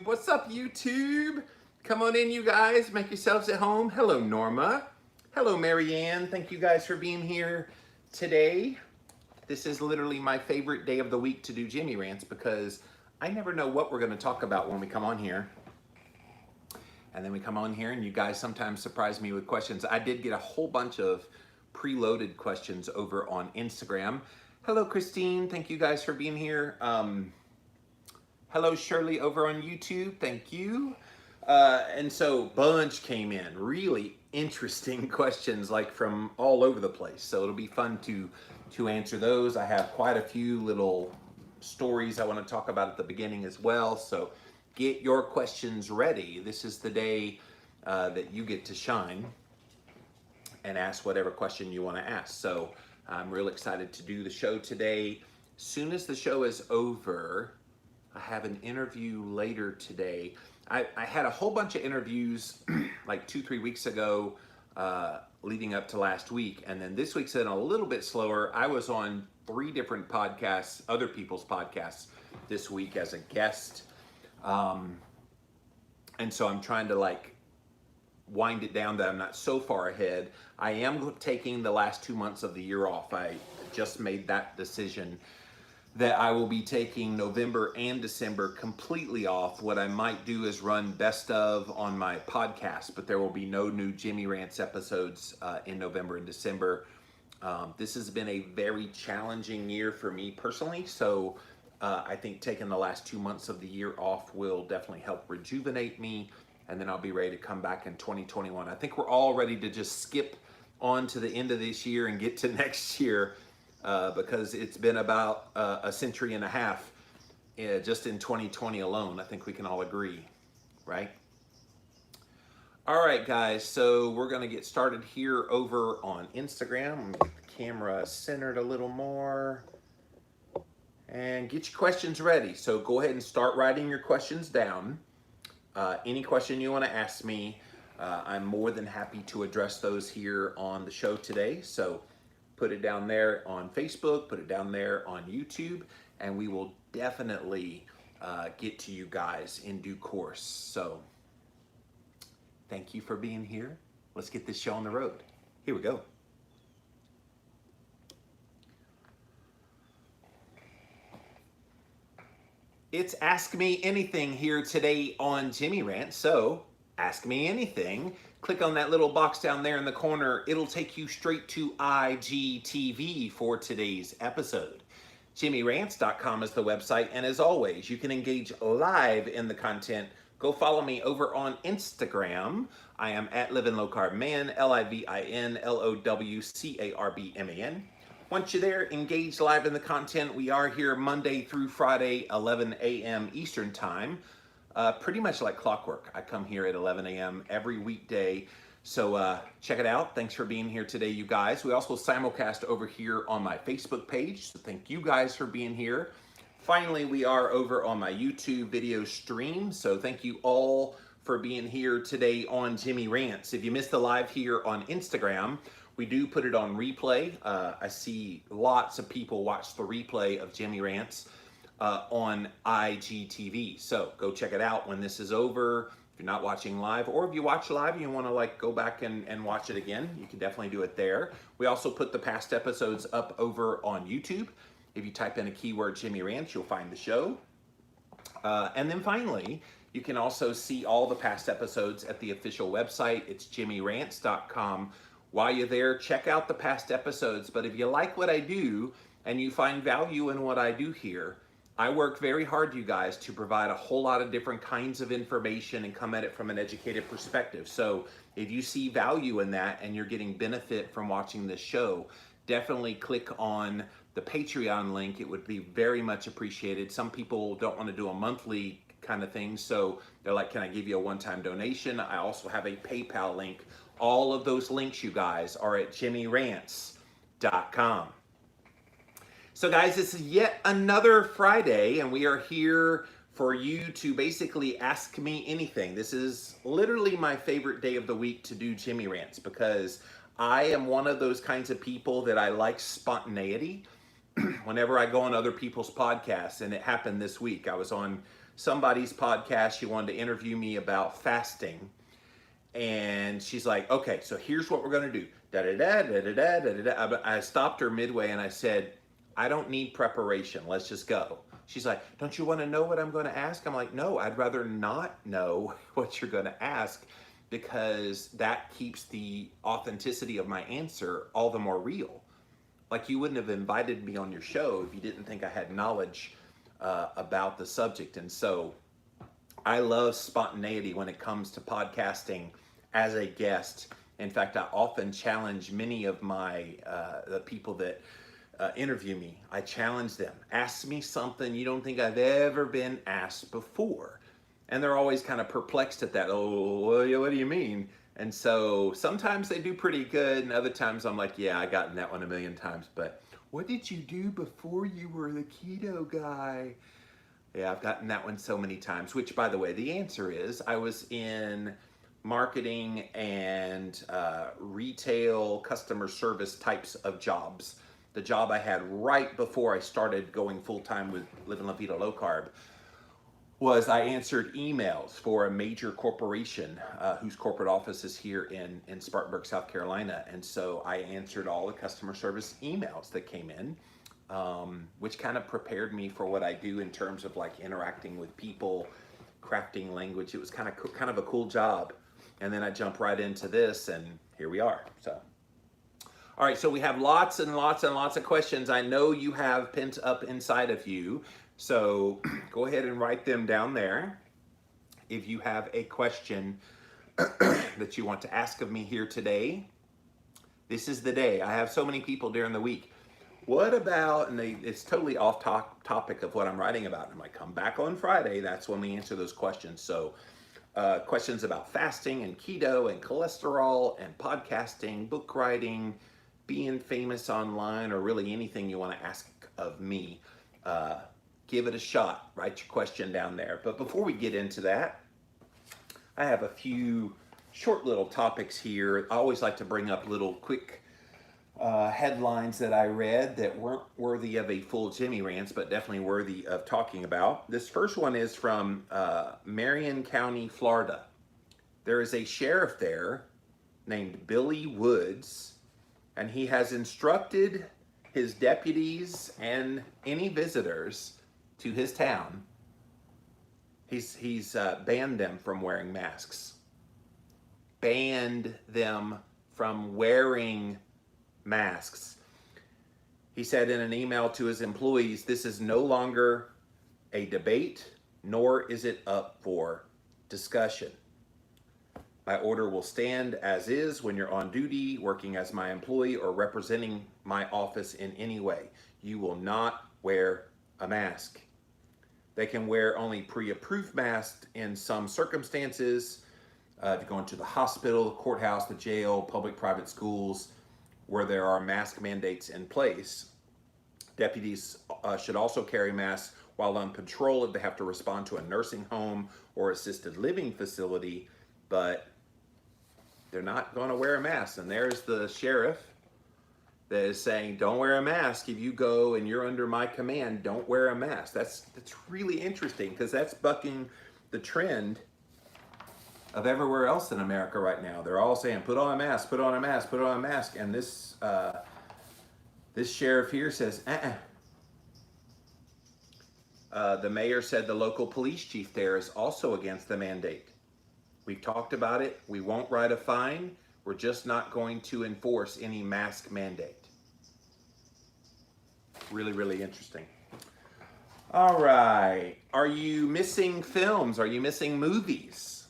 What's up, YouTube? Come on in, you guys. Make yourselves at home. Hello, Norma. Hello, Marianne. Thank you guys for being here today. This is literally my favorite day of the week to do Jimmy Rants because I never know what we're going to talk about when we come on here. And then we come on here and you guys sometimes surprise me with questions. I did get a whole bunch of preloaded questions over on Instagram. Hello, Christine. Thank you guys for being here. Hello, Shirley over on YouTube. Thank you. And so bunch came in, really interesting questions, like from all over the place. So it'll be fun to answer those. I have quite a few little stories I want to talk about at the beginning as well. So get your questions ready. This is the day that you get to shine and ask whatever question you want to ask. So I'm real excited to do the show today. Soon as the show is over, I have an interview later today. I had a whole bunch of interviews like 2-3 weeks ago leading up to last week. And then this week's been a little bit slower. I was on 3 different podcasts, other people's podcasts this week as a guest. And so I'm trying to like wind it down that I'm not so far ahead. I am taking the last 2 months of the year off. I just made that decision that I will be taking November and December completely off. What I might do is run best of on my podcast, but there will be no new Jimmy Rants episodes in November and December. This has been a very challenging year for me personally, so I think taking the last 2 months of the year off will definitely help rejuvenate me, and then I'll be ready to come back in 2021. I think we're all ready to just skip on to the end of this year and get to next year. Because it's been about a century and a half just in 2020 alone. I think we can all agree, right? All right, guys, so we're gonna get started here over on Instagram. I'm gonna get the camera centered a little more and get your questions ready. So go ahead and start writing your questions down. Any question you wanna ask me, I'm more than happy to address those here on the show today. So put it down there on Facebook, put it down there on YouTube, and we will definitely get to you guys in due course. So thank you for being here. Let's get this show on the road. Here we go. It's Ask Me Anything here today on Jimmy Rant. So ask me anything. Click on that little box down there in the corner. It'll take you straight to IGTV for today's episode. JimmyRants.com is the website, and as always, you can engage live in the content. Go follow me over on Instagram. I am at Livin' Low Carb Man, LIVINLOWCARBMAN. Once you're there, engage live in the content. We are here Monday through Friday, 11 a.m. Eastern Time. Pretty much like clockwork. I come here at 11 a.m. every weekday. So check it out. Thanks for being here today, you guys. We also simulcast over here on my Facebook page. So thank you guys for being here. Finally, we are over on my YouTube video stream. So thank you all for being here today on Jimmy Rants. If you missed the live here on Instagram, we do put it on replay. I see lots of people watch the replay of Jimmy Rants on IGTV. So go check it out when this is over. If you're not watching live, or if you watch live and you want to like go back and watch it again, you can definitely do it there. We also put the past episodes up over on YouTube. If you type in a keyword Jimmy Rants, you'll find the show. And then finally, you can also see all the past episodes at the official website. It's jimmyrants.com. While you're there, check out the past episodes. But if you like what I do and you find value in what I do here, I work very hard, you guys, to provide a whole lot of different kinds of information and come at it from an educated perspective. So if you see value in that and you're getting benefit from watching this show, definitely click on the Patreon link. It would be very much appreciated. Some people don't want to do a monthly kind of thing, so they're like, can I give you a one-time donation? I also have a PayPal link. All of those links, you guys, are at jimmyrants.com. So guys, this is yet another Friday, and we are here for you to basically ask me anything. This is literally my favorite day of the week to do Jimmy Rants because I am one of those kinds of people that I like spontaneity whenever I go on other people's podcasts, and it happened this week. I was on somebody's podcast. She wanted to interview me about fasting. And she's like, okay, so here's what we're going to do. Da da da da da da da da. I stopped her midway and I said, I don't need preparation. Let's just go. She's like, don't you want to know what I'm going to ask? I'm like, no, I'd rather not know what you're going to ask, because that keeps the authenticity of my answer all the more real. Like, you wouldn't have invited me on your show if you didn't think I had knowledge about the subject. And so I love spontaneity when it comes to podcasting as a guest. In fact, I often challenge many of my the people that interview me. I challenge them. Ask me something you don't think I've ever been asked before. And they're always kind of perplexed at that. Oh, what do you mean? And so sometimes they do pretty good, and other times I'm like, yeah, I've gotten that one a million times. But what did you do before you were the keto guy? Yeah, I've gotten that one so many times, which, by the way, the answer is I was in marketing and retail customer service types of jobs. The job I had right before I started going full-time with Living La Vida Low Carb was I answered emails for a major corporation whose corporate office is here in Spartanburg, South Carolina. And so I answered all the customer service emails that came in, which kind of prepared me for what I do in terms of like interacting with people, crafting language. It was kind of a cool job. And then I jump right into this, and here we are. So, all right, so we have lots and lots and lots of questions I know you have pent up inside of you. So go ahead and write them down there. If you have a question that you want to ask of me here today, this is the day. I have so many people during the week. What about, and it's totally off topic of what I'm writing about. I'm like, come back on Friday. That's when we answer those questions. So questions about fasting and keto and cholesterol and podcasting, book writing, being famous online, or really anything you want to ask of me. Give it a shot. Write your question down there. But before we get into that, I have a few short little topics here. I always like to bring up little quick headlines that I read that weren't worthy of a full Jimmy Rants, but definitely worthy of talking about. This first one is from Marion County, Florida. There is a sheriff there named Billy Woods, and he has instructed his deputies and any visitors to his town. He's banned them from wearing masks. Banned them from wearing masks. He said in an email to his employees, this is no longer a debate, nor is it up for discussion. My order will stand as is when you're on duty, working as my employee, or representing my office in any way. You will not wear a mask. They can wear only pre-approved masks in some circumstances. If you go into the hospital, the courthouse, the jail, public-private schools, where there are mask mandates in place. Deputies should also carry masks while on patrol if they have to respond to a nursing home or assisted living facility, but they're not going to wear a mask. And there's the sheriff that is saying, don't wear a mask. If you go and you're under my command, don't wear a mask. That's really interesting, because that's bucking the trend of everywhere else in America right now. They're all saying, put on a mask, put on a mask, put on a mask. And this sheriff here says, the mayor said the local police chief there is also against the mandate. We've talked about it. We won't write a fine. We're just not going to enforce any mask mandate. Really, really interesting. All right. Are you missing films? Are you missing movies?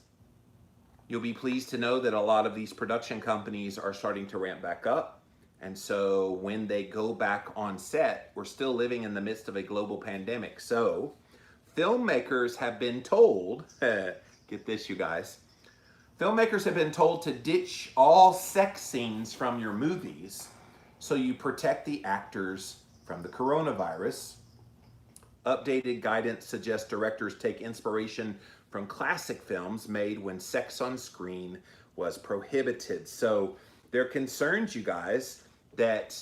You'll be pleased to know that a lot of these production companies are starting to ramp back up. And so when they go back on set, we're still living in the midst of a global pandemic. So filmmakers have been told, get this, you guys, filmmakers have been told to ditch all sex scenes from your movies so you protect the actors from the coronavirus. Updated guidance suggests directors take inspiration from classic films made when sex on screen was prohibited. So they're concerned, you guys, that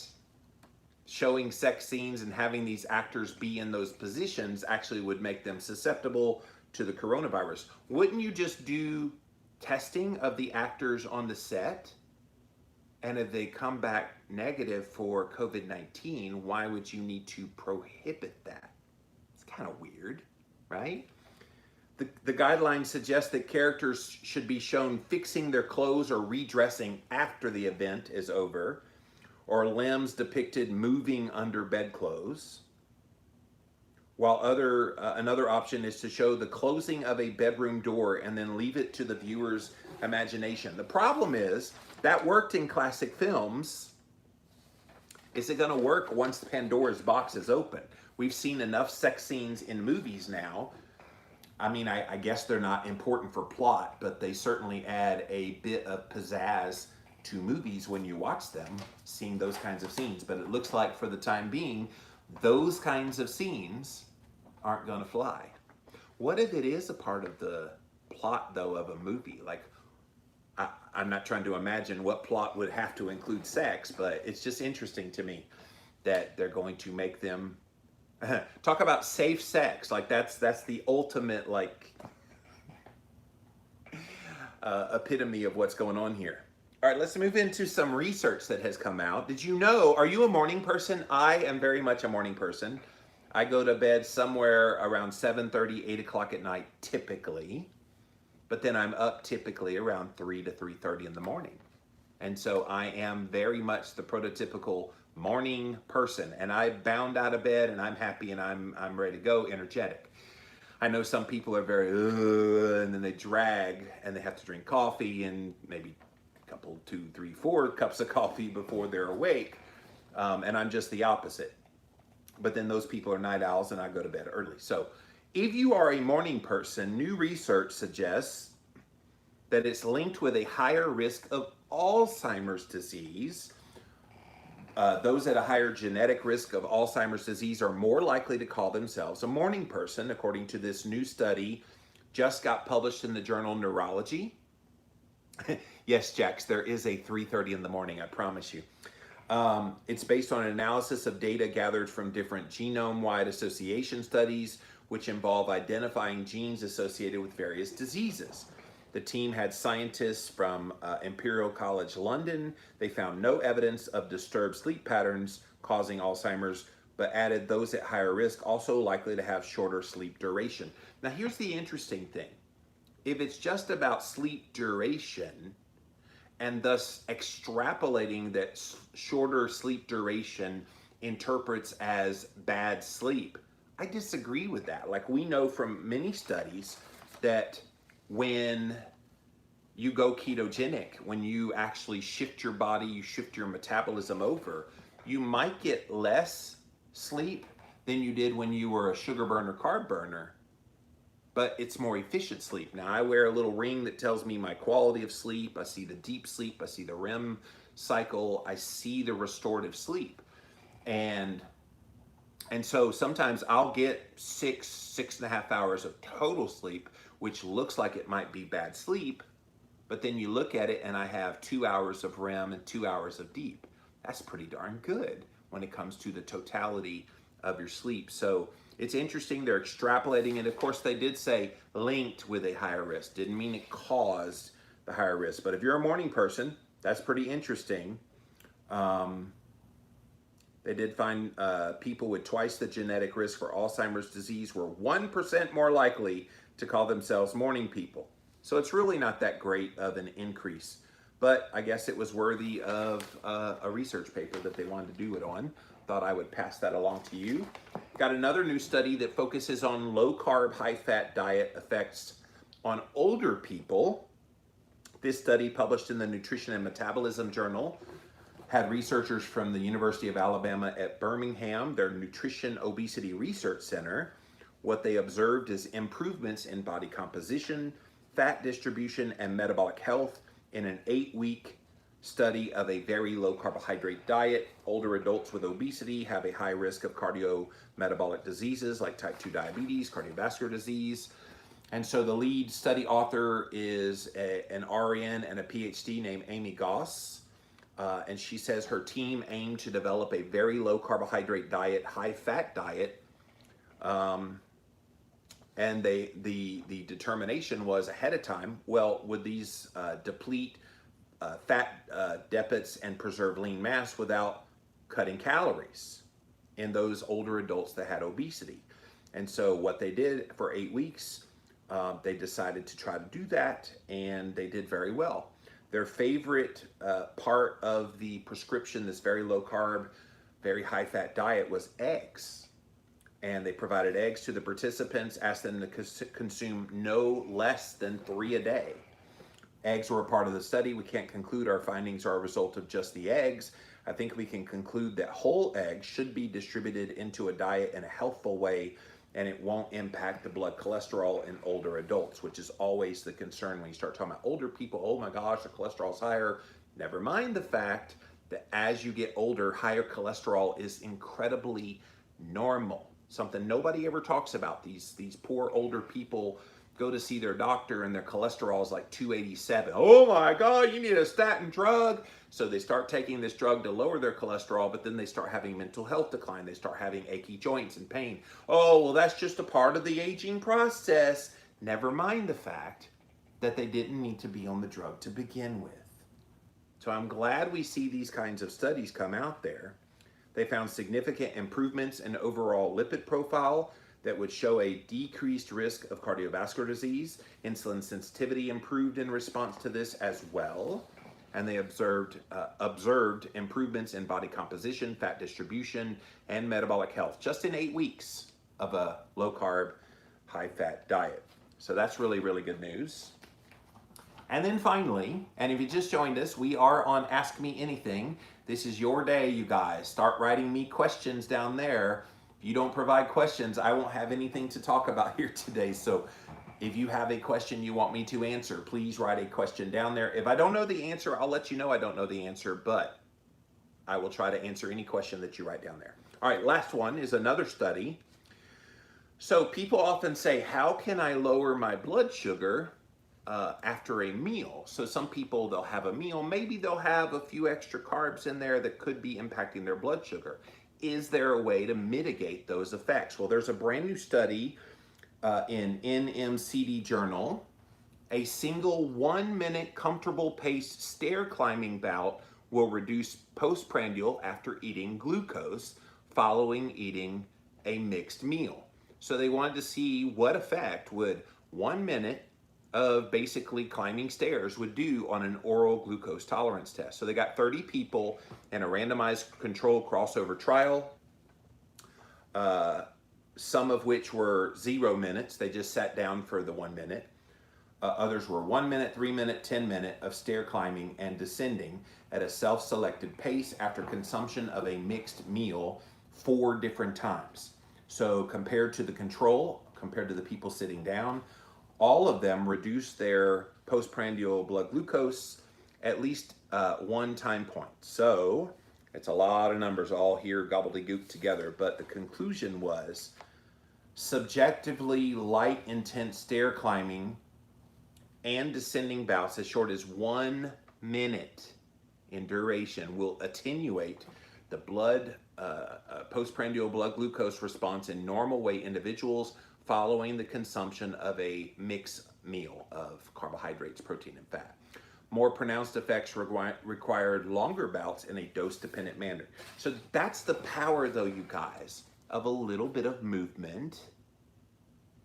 showing sex scenes and having these actors be in those positions actually would make them susceptible to the coronavirus. Wouldn't you just do testing of the actors on the set? And if they come back negative for COVID-19, why would you need to prohibit that? It's kind of weird, right? The guidelines suggest that characters should be shown fixing their clothes or redressing after the event is over, or limbs depicted moving under bedclothes. While another option is to show the closing of a bedroom door and then leave it to the viewer's imagination. The problem is that worked in classic films. Is it going to work once the Pandora's box is open? We've seen enough sex scenes in movies now. I mean, I guess they're not important for plot, but they certainly add a bit of pizzazz to movies when you watch them, seeing those kinds of scenes. But it looks like for the time being, those kinds of scenes aren't going to fly. What if it is a part of the plot, though, of a movie? Like, I'm not trying to imagine what plot would have to include sex, but it's just interesting to me that they're going to make them talk about safe sex. Like that's the ultimate like epitome of what's going on here. All right, let's move into some research that has come out. Did you know, are you a morning person? I am very much a morning person. I go to bed somewhere around 7:30, 8 o'clock at night, typically. But then I'm up typically around 3 to 3:30 in the morning. And so I am very much the prototypical morning person. And I bound out of bed and I'm happy and I'm ready to go, energetic. I know some people are very, and then they drag and they have to drink coffee and maybe couple, 2, 3, 4 cups of coffee before they're awake. And I'm just the opposite. But then those people are night owls and I go to bed early. So if you are a morning person, new research suggests that it's linked with a higher risk of Alzheimer's disease. Those at a higher genetic risk of Alzheimer's disease are more likely to call themselves a morning person, according to this new study just got published in the journal Neurology. Yes, Jax, there is a 3:30 in the morning, I promise you. It's based on an analysis of data gathered from different genome-wide association studies, which involve identifying genes associated with various diseases. The team had scientists from Imperial College London. They found no evidence of disturbed sleep patterns causing Alzheimer's, but added those at higher risk also likely to have shorter sleep duration. Now, here's the interesting thing. If it's just about sleep duration, and thus extrapolating that shorter sleep duration interprets as bad sleep, I disagree with that. Like, we know from many studies that when you go ketogenic, when you actually shift your body, you shift your metabolism over, you might get less sleep than you did when you were a sugar burner, carb burner, but it's more efficient sleep. Now, I wear a little ring that tells me my quality of sleep. I see the deep sleep. I see the REM cycle. I see the restorative sleep. And so sometimes I'll get 6.5 hours of total sleep, which looks like it might be bad sleep, but then you look at it and I have 2 hours of REM and 2 hours of deep. That's pretty darn good when it comes to the totality of your sleep. So it's interesting, they're extrapolating, and of course they did say linked with a higher risk. Didn't mean it caused the higher risk, but if you're a morning person, that's pretty interesting. They did find people with twice the genetic risk for Alzheimer's disease were 1% more likely to call themselves morning people. So it's really not that great of an increase, but I guess it was worthy of a research paper that they wanted to do it on. Thought I would pass that along to you. Got another new study that focuses on low-carb, high-fat diet effects on older people. This study, published in the Nutrition and Metabolism Journal, had researchers from the University of Alabama at Birmingham, their Nutrition Obesity Research Center. What they observed is improvements in body composition, fat distribution, and metabolic health in an 8-week study of a very low carbohydrate diet. Older adults with obesity have a high risk of cardiometabolic diseases like type 2 diabetes, cardiovascular disease. And so the lead study author is an RN and a PhD named Amy Goss. And she says her team aimed to develop a very low carbohydrate diet, high fat diet. And the determination was ahead of time, well, would these deplete fat deposits and preserve lean mass without cutting calories in those older adults that had obesity? And so what they did for 8 weeks, they decided to try to do that, and they did very well. Their favorite part of the prescription, this very low carb, very high fat diet, was eggs. And they provided eggs to the participants, asked them to consume no less than 3 a day. Eggs were a part of the study. We can't conclude our findings are a result of just the eggs. I think we can conclude that whole eggs should be distributed into a diet in a healthful way, and it won't impact the blood cholesterol in older adults, which is always the concern when you start talking about older people. Oh my gosh, the cholesterol's higher. Never mind the fact that as you get older, higher cholesterol is incredibly normal. Something nobody ever talks about. These poor older people go to see their doctor and their cholesterol is like 287. Oh my God, you need a statin drug. So they start taking this drug to lower their cholesterol, but then they start having mental health decline. They start having achy joints and pain. Oh, well, that's just a part of the aging process. Never mind the fact that they didn't need to be on the drug to begin with. So I'm glad we see these kinds of studies come out there. They found significant improvements in overall lipid profile that would show a decreased risk of cardiovascular disease. Insulin sensitivity improved in response to this as well. And they observed improvements in body composition, fat distribution, and metabolic health just in 8 weeks of a low carb, high fat diet. So that's really, really good news. And then finally, and if you just joined us, we are on Ask Me Anything. This is your day, you guys. Start writing me questions down there. If you don't provide questions, I won't have anything to talk about here today. So if you have a question you want me to answer, please write a question down there. If I don't know the answer, I'll let you know I don't know the answer, but I will try to answer any question that you write down there. All right, last one is another study. So people often say, how can I lower my blood sugar after a meal? So some people, they'll have a meal, maybe they'll have a few extra carbs in there that could be impacting their blood sugar. Is there a way to mitigate those effects? Well, there's a brand new study in NMCD Journal. A single 1-minute comfortable pace stair climbing bout will reduce postprandial after eating glucose following eating a mixed meal. So they wanted to see what effect would 1 minute of basically climbing stairs would do on an oral glucose tolerance test. So they got 30 people in a randomized controlled crossover trial, some of which were 0 minutes. They just sat down for the 1 minute. Others were 1 minute, 3 minute, 10 minute of stair climbing and descending at a self-selected pace after consumption of a mixed meal 4 different times. So compared to the control, compared to the people sitting down, all of them reduced their postprandial blood glucose at least 1 time point. So it's a lot of numbers all here gobbledygook together, but the conclusion was subjectively light intense stair climbing and descending bouts as short as 1 minute in duration will attenuate the postprandial blood glucose response in normal weight individuals following the consumption of a mixed meal of carbohydrates, protein, and fat. More pronounced effects required longer bouts in a dose-dependent manner. So that's the power, though, you guys, of a little bit of movement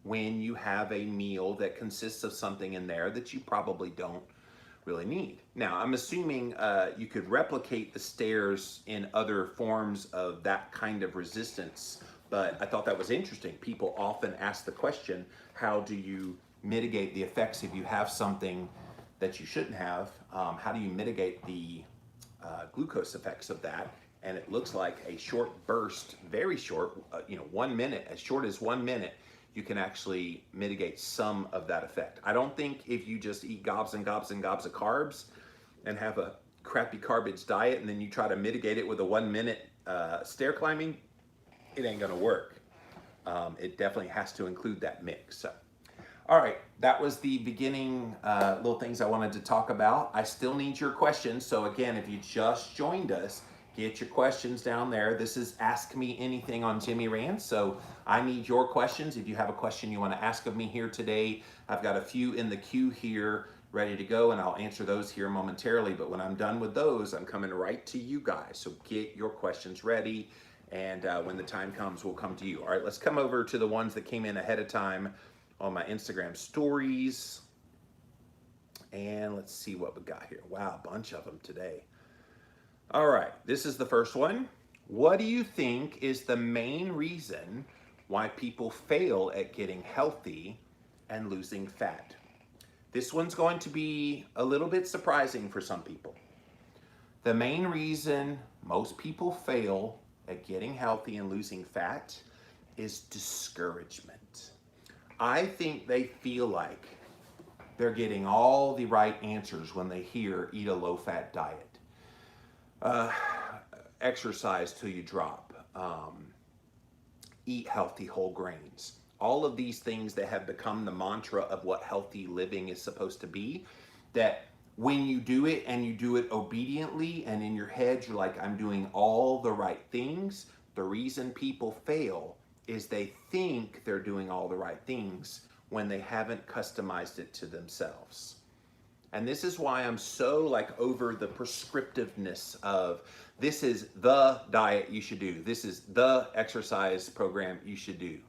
when you have a meal that consists of something in there that you probably don't really need. Now, I'm assuming you could replicate the stairs in other forms of that kind of resistance, but I thought that was interesting. People often ask the question, how do you mitigate the effects if you have something that you shouldn't have? How do you mitigate the glucose effects of that? And it looks like a short burst, very short, 1 minute, as short as 1 minute, you can actually mitigate some of that effect. I don't think if you just eat gobs and gobs and gobs of carbs and have a crappy carbage diet and then you try to mitigate it with a 1 minute stair climbing, it ain't gonna work. It definitely has to include that mix. So, All right, that was the beginning little things I wanted to talk about. I still need your questions. So again, if you just joined us, get your questions down there. This is Ask Me Anything on Jimmy Rants. So I need your questions. If you have a question you want to ask of me here today, I've got a few in the queue here ready to go, and I'll answer those here momentarily. But when I'm done with those, I'm coming right to you guys. So get your questions ready. And when the time comes, we'll come to you. All right, let's come over to the ones that came in ahead of time on my Instagram stories. And let's see what we got here. Wow, a bunch of them today. All right, this is the first one. What do you think is the main reason why people fail at getting healthy and losing fat? This one's going to be a little bit surprising for some people. The main reason most people fail at getting healthy and losing fat is discouragement. I think they feel like they're getting all the right answers when they hear eat a low-fat diet. Exercise till you drop. Eat healthy whole grains. All of these things that have become the mantra of what healthy living is supposed to be, that when you do it and you do it obediently and in your head you're like, I'm doing all the right things, the reason people fail is they think they're doing all the right things when they haven't customized it to themselves. And this is why I'm so like over the prescriptiveness of this is the diet you should do. This is the exercise program you should do.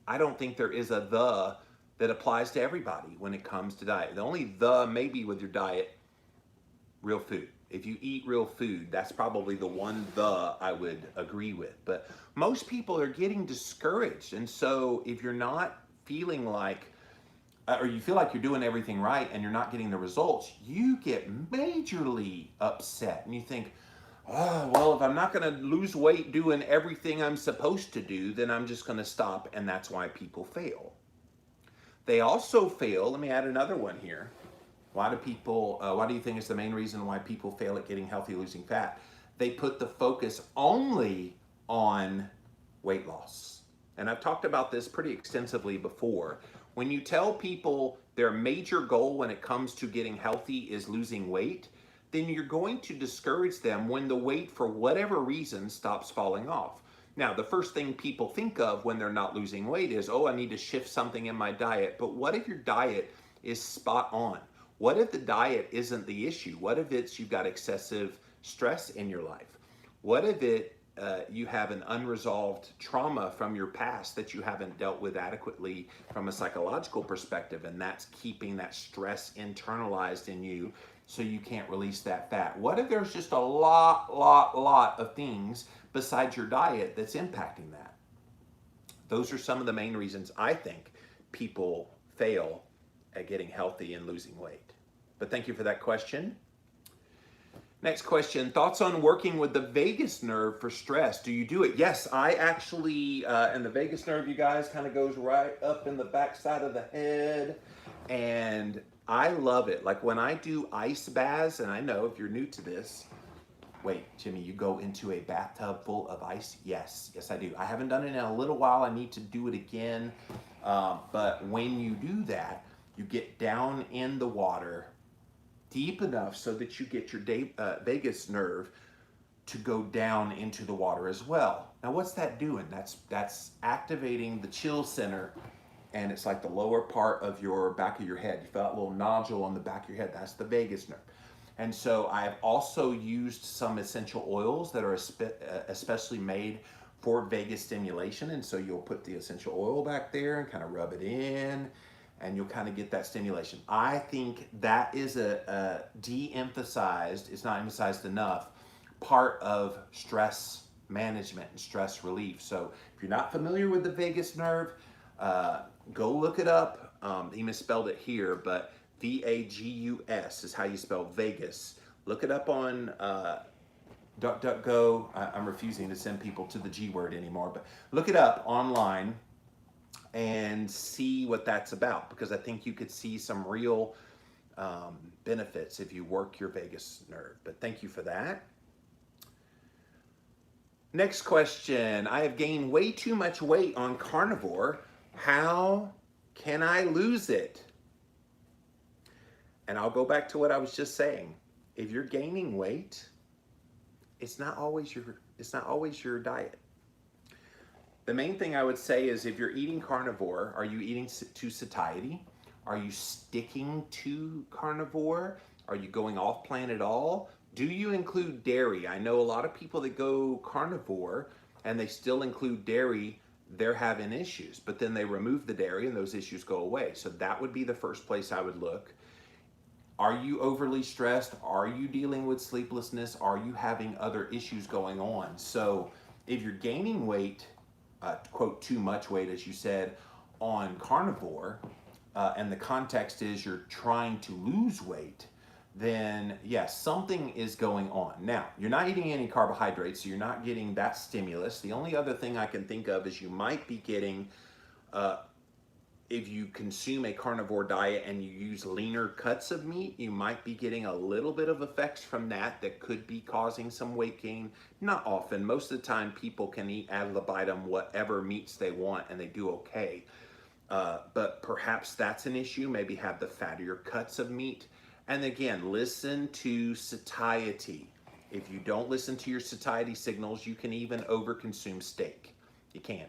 I don't think there is a the that applies to everybody when it comes to diet. The only the maybe with your diet, real food. If you eat real food, that's probably the one the I would agree with. But most people are getting discouraged. And so if you're not feeling like, or you feel like you're doing everything right and you're not getting the results, you get majorly upset. And you think, oh, well, if I'm not going to lose weight doing everything I'm supposed to do, then I'm just going to stop. And that's why people fail. They also fail. Let me add another one here. Why do you think it's the main reason why people fail at getting healthy, losing fat? They put the focus only on weight loss. And I've talked about this pretty extensively before. When you tell people their major goal when it comes to getting healthy is losing weight, then you're going to discourage them when the weight, for whatever reason, stops falling off. Now, the first thing people think of when they're not losing weight is, oh, I need to shift something in my diet. But what if your diet is spot on? What if the diet isn't the issue? What if it's you've got excessive stress in your life? What if you have an unresolved trauma from your past that you haven't dealt with adequately from a psychological perspective, and that's keeping that stress internalized in you so you can't release that fat? What if there's just a lot of things besides your diet that's impacting that? Those are some of the main reasons I think people fail at getting healthy and losing weight. But thank you for that question. Next question, thoughts on working with the vagus nerve for stress. Do you do it? Yes, I actually, and the vagus nerve, you guys, kind of goes right up in the backside of the head. And I love it. Like when I do ice baths, and I know if you're new to this, wait, Jimmy, you go into a bathtub full of ice? Yes, I do. I haven't done it in a little while. I need to do it again. But when you do that, you get down in the water deep enough so that you get your vagus nerve to go down into the water as well. Now, what's that doing? That's activating the chill center, and it's like the lower part of your back of your head. You feel that little nodule on the back of your head. That's the vagus nerve. And so I've also used some essential oils that are especially made for vagus stimulation. And so you'll put the essential oil back there and kind of rub it in, and you'll kind of get that stimulation. I think that is a de-emphasized, it's not emphasized enough, part of stress management and stress relief. So if you're not familiar with the vagus nerve, go look it up. He misspelled it here, but V-A-G-U-S is how you spell Vegas. Look it up on DuckDuckGo. I'm refusing to send people to the G word anymore, but look it up online and see what that's about, because I think you could see some real benefits if you work your vagus nerve. But thank you for that. Next question. I have gained way too much weight on carnivore. How Can I lose it? And I'll go back to what I was just saying. If you're gaining weight, it's not always your diet. The main thing I would say is if you're eating carnivore, are you eating to satiety? Are you sticking to carnivore? Are you going off plan at all? Do you include dairy? I know a lot of people that go carnivore and they still include dairy, they're having issues, but then they remove the dairy and those issues go away. So that would be the first place I would look. Are you overly stressed? Are you dealing with sleeplessness? Are you having other issues going on? So if you're gaining weight, quote, too much weight, as you said, on carnivore, and the context is you're trying to lose weight, then yes, something is going on. Now, you're not eating any carbohydrates, so you're not getting that stimulus. The only other thing I can think of is you might be getting, if you consume a carnivore diet and you use leaner cuts of meat, you might be getting a little bit of effects from that could be causing some weight gain. Not often. Most of the time people can eat ad libitum whatever meats they want and they do okay. But perhaps that's an issue. Maybe have the fattier cuts of meat. And again, listen to satiety. If you don't listen to your satiety signals, you can even overconsume steak. You can.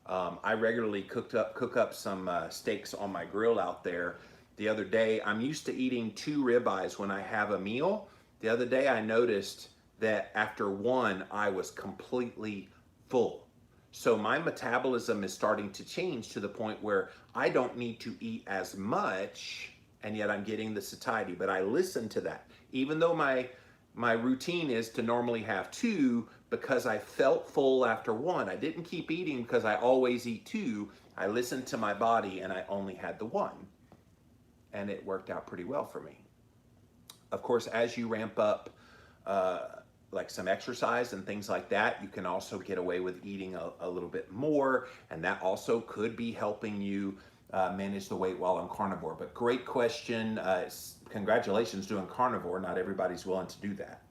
I regularly cook up some steaks on my grill out there. The other day, I'm used to eating 2 ribeyes when I have a meal. The other day, I noticed that after one, I was completely full. So my metabolism is starting to change to the point where I don't need to eat as much, and yet I'm getting the satiety. But I listen to that. Even though my routine is to normally have 2, because I felt full after 1. I didn't keep eating because I always eat 2. I listened to my body and I only had the 1. And it worked out pretty well for me. Of course, as you ramp up like some exercise and things like that, you can also get away with eating a little bit more. And that also could be helping you manage the weight while on carnivore. But great question. Congratulations doing carnivore. Not everybody's willing to do that.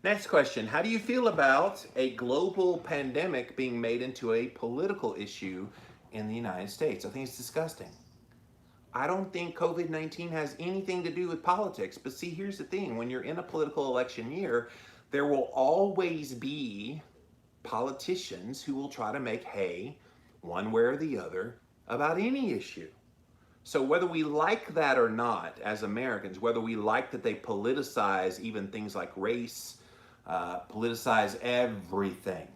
Next question, how do you feel about a global pandemic being made into a political issue in the United States? I think it's disgusting. I don't think COVID-19 has anything to do with politics, but see, here's the thing. When you're in a political election year, there will always be politicians who will try to make hay one way or the other about any issue. So whether we like that or not as Americans, whether we like that they politicize even things like race, politicize everything.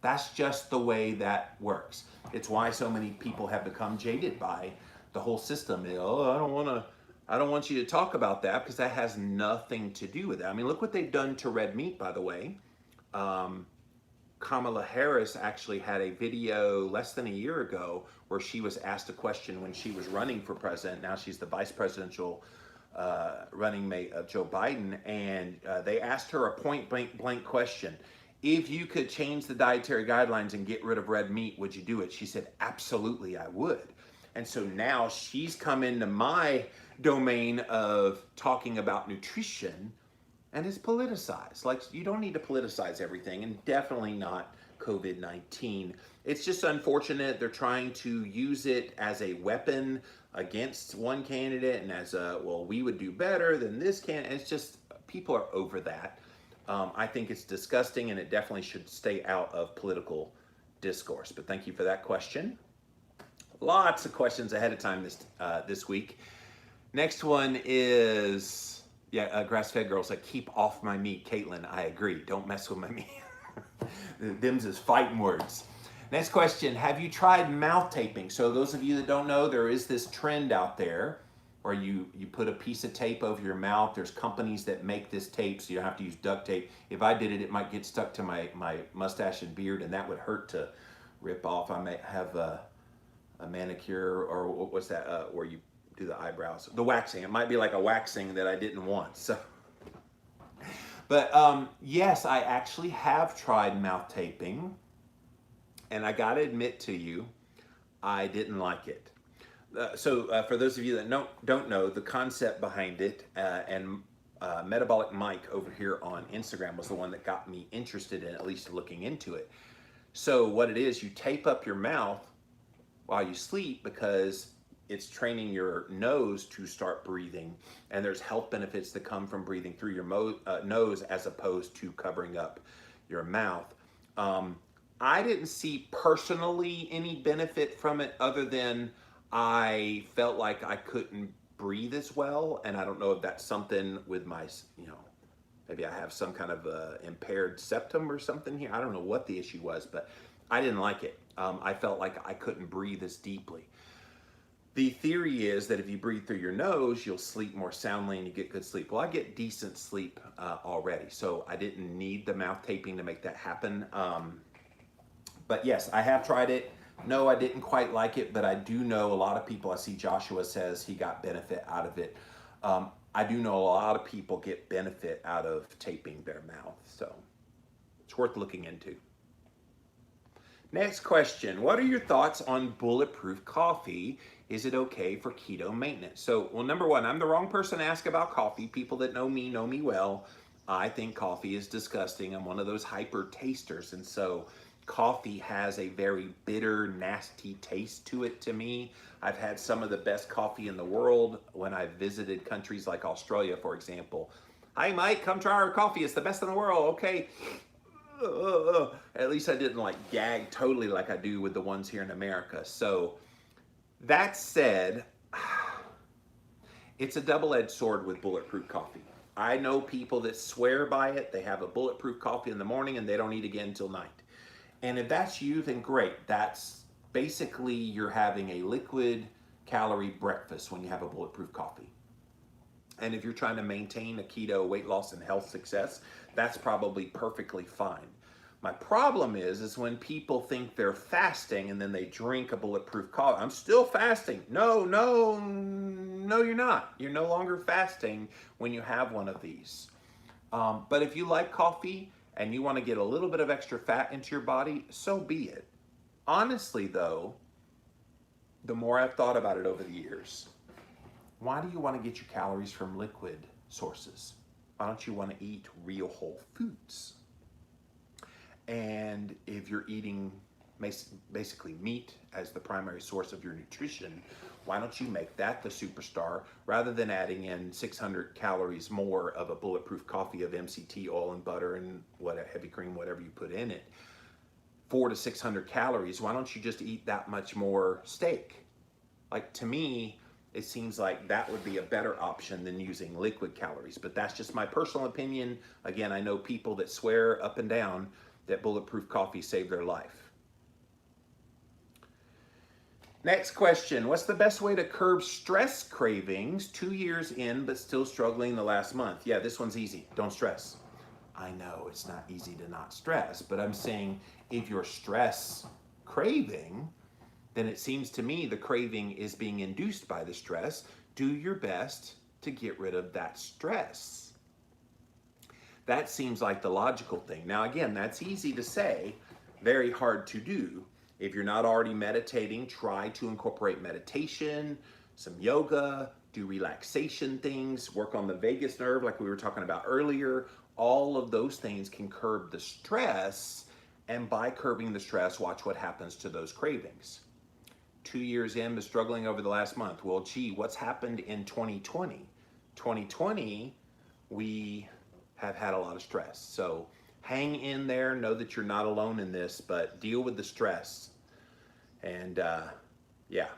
That's just the way that works. It's why so many people have become jaded by the whole system. I don't want you to talk about that because that has nothing to do with it. I mean, look what they've done to red meat, by the way. Kamala Harris actually had a video less than a year ago where she was asked a question when she was running for president. Now she's the vice presidential running mate of Joe Biden, and they asked her a point blank question. If you could change the dietary guidelines and get rid of red meat, would you do it? She said, absolutely, I would. And so now she's come into my domain of talking about nutrition, and it's politicized. Like, you don't need to politicize everything, and definitely not COVID-19. It's just unfortunate they're trying to use it as a weapon against one candidate and as a, well, we would do better than this candidate. It's just, people are over that. I think it's disgusting and it definitely should stay out of political discourse. But thank you for that question. Lots of questions ahead of time this week. Next one is, grass-fed girls like, keep off my meat. Caitlin, I agree. Don't mess with my meat. Them's is fighting words. Next question, have you tried mouth taping? So those of you that don't know, there is this trend out there where you put a piece of tape over your mouth. There's companies that make this tape, so you don't have to use duct tape. If I did it, it might get stuck to my mustache and beard, and that would hurt to rip off. I might have a manicure, or what's that, where you do the eyebrows. The waxing. It might be like a waxing that I didn't want. So, but yes, I actually have tried mouth taping. And I gotta admit to you, I didn't like it. So for those of you that don't know, the concept behind it, and Metabolic Mike over here on Instagram was the one that got me interested in at least looking into it. So what it is, you tape up your mouth while you sleep because it's training your nose to start breathing, and there's health benefits that come from breathing through your nose as opposed to covering up your mouth. I didn't see personally any benefit from it other than I felt like I couldn't breathe as well, and I don't know if that's something with my, maybe I have some kind of impaired septum or something here. I don't know what the issue was, but I didn't like it. I felt like I couldn't breathe as deeply. The theory is that if you breathe through your nose, you'll sleep more soundly and you get good sleep. Well, I get decent sleep already, so I didn't need the mouth taping to make that happen. But yes, I have tried it. No, I didn't quite like it, but I do know a lot of people. I see Joshua says he got benefit out of it. I do know a lot of people get benefit out of taping their mouth, so it's worth looking into. Next question, what are your thoughts on bulletproof coffee? Is it okay for keto maintenance? So, well, number one, I'm the wrong person to ask about coffee. People that know me well. I think coffee is disgusting. I'm one of those hyper tasters, and so coffee has a very bitter, nasty taste to it to me. I've had some of the best coffee in the world when I visited countries like Australia, for example. Hi, Mike, come try our coffee. It's the best in the world. Okay. At least I didn't like gag totally like I do with the ones here in America. So that said, it's a double-edged sword with bulletproof coffee. I know people that swear by it. They have a bulletproof coffee in the morning and they don't eat again until night. And if that's you, then great. That's basically you're having a liquid calorie breakfast when you have a bulletproof coffee. And if you're trying to maintain a keto weight loss and health success, that's probably perfectly fine. My problem is when people think they're fasting and then they drink a bulletproof coffee. I'm still fasting. No, you're not. You're no longer fasting when you have one of these. But if you like coffee and you want to get a little bit of extra fat into your body, so be it. Honestly, though, the more I've thought about it over the years, why do you want to get your calories from liquid sources? Why don't you want to eat real whole foods? And if you're eating basically meat as the primary source of your nutrition, why don't you make that the superstar rather than adding in 600 calories more of a bulletproof coffee of MCT oil and butter and heavy cream, whatever you put in it, 400 to 600 calories. Why don't you just eat that much more steak? Like, to me, it seems like that would be a better option than using liquid calories, but that's just my personal opinion. Again, I know people that swear up and down that bulletproof coffee saved their life. Next question, what's the best way to curb stress cravings 2 years in but still struggling the last month? Yeah, this one's easy. Don't stress. I know it's not easy to not stress, but I'm saying if you're stress craving, then it seems to me the craving is being induced by the stress. Do your best to get rid of that stress. That seems like the logical thing. Now, again, that's easy to say, very hard to do. If you're not already meditating, try to incorporate meditation, some yoga, do relaxation things, work on the vagus nerve like we were talking about earlier. All of those things can curb the stress, and by curbing the stress, watch what happens to those cravings. 2 years in, but struggling over the last month. Well, gee, what's happened in 2020? 2020, we have had a lot of stress. So hang in there, know that you're not alone in this, but deal with the stress. And yeah,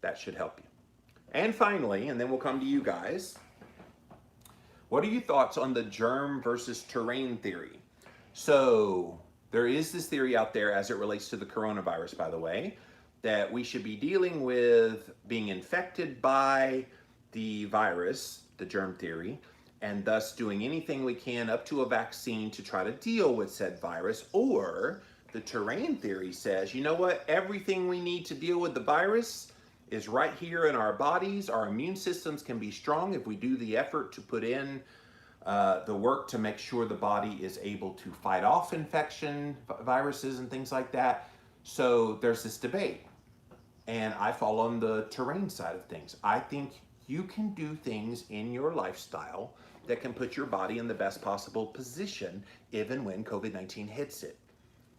that should help you. And finally, and then we'll come to you guys, what are your thoughts on the germ versus terrain theory? So there is this theory out there as it relates to the coronavirus, by the way, that we should be dealing with being infected by the virus, the germ theory, and thus doing anything we can up to a vaccine to try to deal with said virus. Or the terrain theory says, you know what, everything we need to deal with the virus is right here in our bodies. Our immune systems can be strong if we do the effort to put in the work to make sure the body is able to fight off infection, viruses and things like that. So there's this debate. And I fall on the terrain side of things. I think you can do things in your lifestyle that can put your body in the best possible position even when COVID-19 hits it.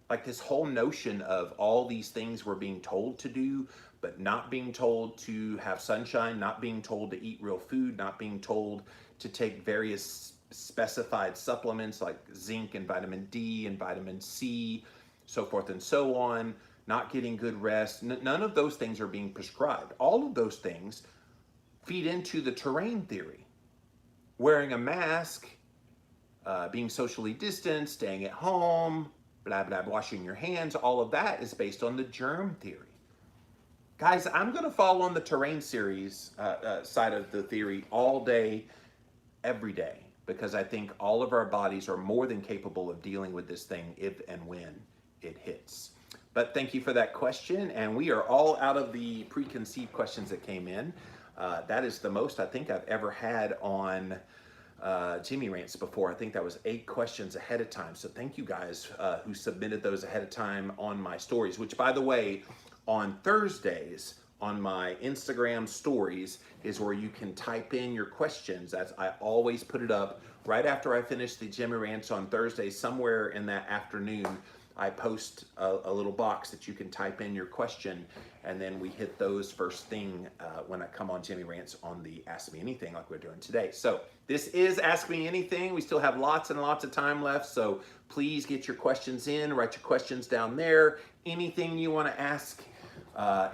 Like this whole notion of all these things we're being told to do, but not being told to have sunshine, not being told to eat real food, not being told to take various specified supplements like zinc and vitamin D and vitamin C, so forth and so on, not getting good rest. None of those things are being prescribed. All of those things feed into the terrain theory. Wearing a mask, being socially distanced, staying at home, blah, blah, washing your hands, all of that is based on the germ theory. Guys, I'm going to fall on the terrain series side of the theory all day, every day, because I think all of our bodies are more than capable of dealing with this thing if and when it hits. But thank you for that question, and we are all out of the preconceived questions that came in. That is the most I think I've ever had on Jimmy Rants before. I think that was 8 questions ahead of time. So thank you guys who submitted those ahead of time on my stories, which by the way, on Thursdays on my Instagram stories is where you can type in your questions. I always put it up right after I finish the Jimmy Rants on Thursday. Somewhere in that afternoon, I post a little box that you can type in your question, and then we hit those first thing when I come on Jimmy Rants on the Ask Me Anything like we're doing today. So this is Ask Me Anything. We still have lots and lots of time left, so please get your questions in, write your questions down there. Anything you want to ask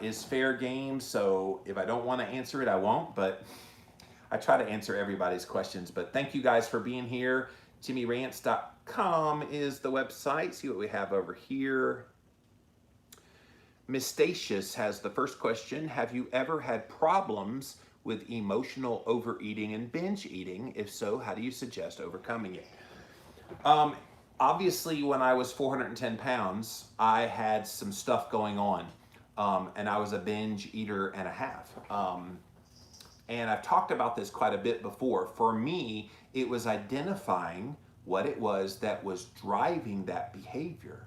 is fair game, so if I don't want to answer it, I won't, but I try to answer everybody's questions. But thank you guys for being here. JimmyRants.com is the website. See what we have over here. Miss Statius has the first question. Have you ever had problems with emotional overeating and binge eating? If so, how do you suggest overcoming it? Obviously, when I was 410 pounds, I had some stuff going on. And I was a binge eater and a half. And I've talked about this quite a bit before. For me, it was identifying what it was that was driving that behavior.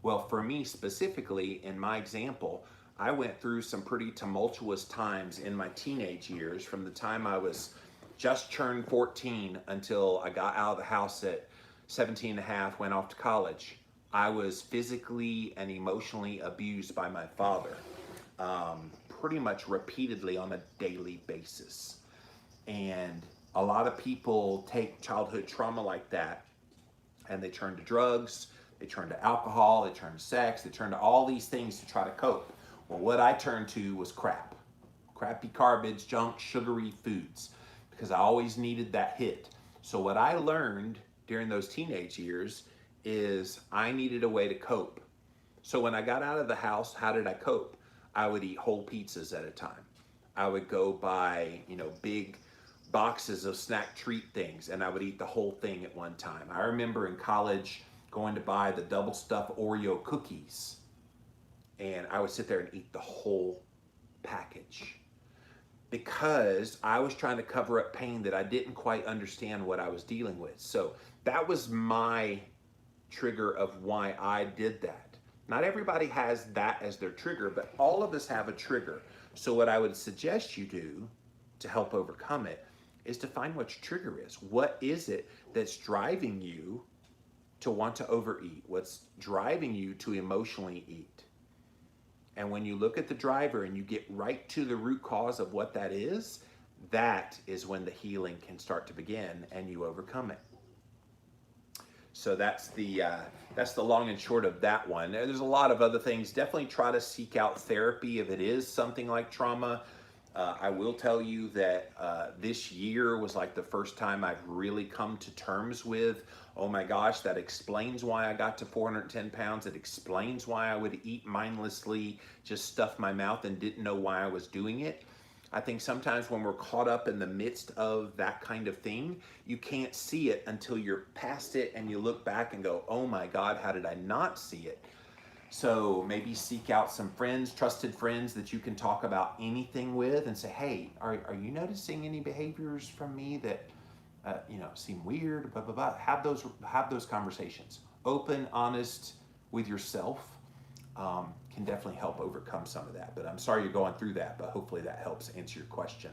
Well, for me specifically, in my example, I went through some pretty tumultuous times in my teenage years, from the time I was just turned 14 until I got out of the house at 17 and a half, went off to college. I was physically and emotionally abused by my father, pretty much repeatedly on a daily basis. And a lot of people take childhood trauma like that and they turn to drugs, they turn to alcohol, they turn to sex, they turn to all these things to try to cope. Well, what I turned to was crap. Crappy garbage, junk, sugary foods, because I always needed that hit. So what I learned during those teenage years is I needed a way to cope. So when I got out of the house, how did I cope? I would eat whole pizzas at a time. I would go buy, big boxes of snack treat things, and I would eat the whole thing at one time. I remember in college going to buy the double stuffed Oreo cookies, and I would sit there and eat the whole package because I was trying to cover up pain that I didn't quite understand what I was dealing with. So that was my trigger of why I did that. Not everybody has that as their trigger, but all of us have a trigger. So what I would suggest you do to help overcome it is to find what your trigger is. What is it that's driving you to want to overeat? What's driving you to emotionally eat? And when you look at the driver and you get right to the root cause of what that is when the healing can start to begin and you overcome it. So that's the long and short of that one. There's a lot of other things. Definitely try to seek out therapy if it is something like trauma. I will tell you that this year was like the first time I've really come to terms with, oh my gosh, that explains why I got to 410 pounds. It explains why I would eat mindlessly, just stuff my mouth and didn't know why I was doing it. I think sometimes when we're caught up in the midst of that kind of thing, you can't see it until you're past it and you look back and go, oh my God, how did I not see it? So maybe seek out some friends, trusted friends that you can talk about anything with and say, hey, are you noticing any behaviors from me that seem weird, blah, blah, blah. Have those conversations. Open, honest with yourself. Can definitely help overcome some of that. But I'm sorry you're going through that, but hopefully that helps answer your question.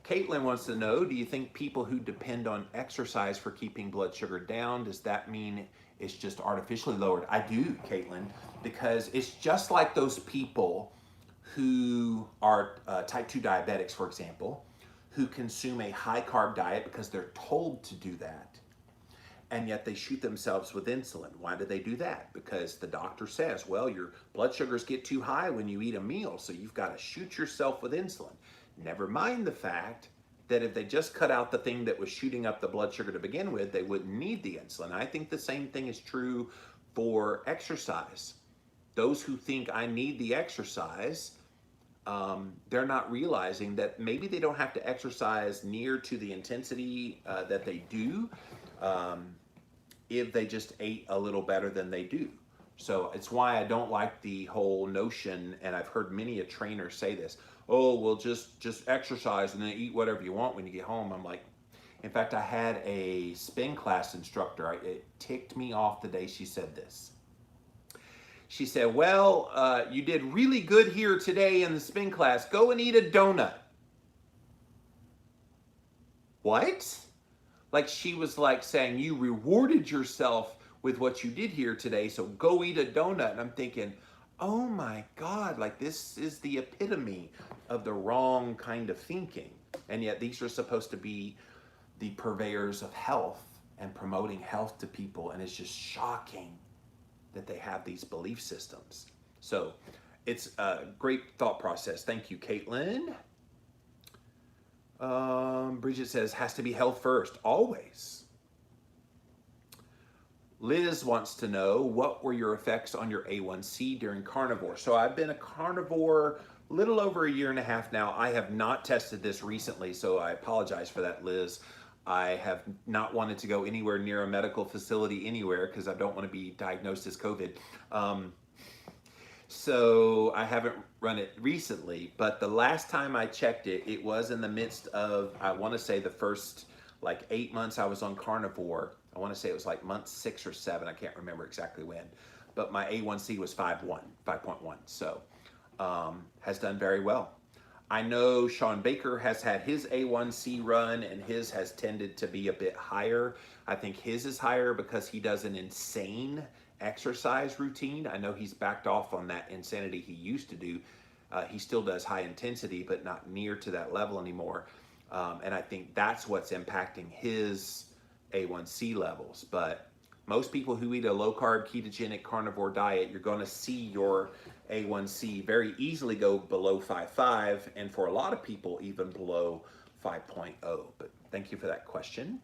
Caitlin wants to know, do you think people who depend on exercise for keeping blood sugar down, does that mean it's just artificially lowered? I do, Caitlin, because it's just like those people who are type 2 diabetics, for example, who consume a high carb diet because they're told to do that, and yet they shoot themselves with insulin. Why do they do that? Because the doctor says, well, your blood sugars get too high when you eat a meal, so you've got to shoot yourself with insulin. Never mind the fact that if they just cut out the thing that was shooting up the blood sugar to begin with, they wouldn't need the insulin. I think the same thing is true for exercise. Those who think I need the exercise, they're not realizing that maybe they don't have to exercise near to the intensity that they do if they just ate a little better than they do. So it's why I don't like the whole notion, and I've heard many a trainer say this, oh, well, just exercise and then eat whatever you want when you get home. I'm like, in fact, I had a spin class instructor. It ticked me off the day she said this. She said, well, you did really good here today in the spin class. Go and eat a donut. What? Like she was like saying, you rewarded yourself with what you did here today, so go eat a donut. And I'm thinking, oh my God, like this is the epitome of the wrong kind of thinking. And yet these are supposed to be the purveyors of health and promoting health to people. And it's just shocking that they have these belief systems. So it's a great thought process. Thank you, Caitlin. Bridget says, has to be health first, always. Liz wants to know, what were your effects on your A1C during carnivore? So I've been a carnivore a little over a year and a half now. I have not tested this recently, so I apologize for that, Liz. I have not wanted to go anywhere near a medical facility anywhere because I don't want to be diagnosed as COVID. So I haven't run it recently, but the last time I checked it, it was in the midst of, I want to say the first like 8 months I was on carnivore. I want to say it was like month 6 or 7. I can't remember exactly when, but my A1C was 5.1. So has done very well. I know Sean Baker has had his A1C run and his has tended to be a bit higher. I think his is higher because he does an insane exercise routine. I know he's backed off on that insanity he used to do. He still does high intensity, but not near to that level anymore. And I think that's what's impacting his A1C levels. But most people who eat a low carb ketogenic carnivore diet, you're going to see your A1C very easily go below 5.5, and for a lot of people even below 5.0. But thank you for that question.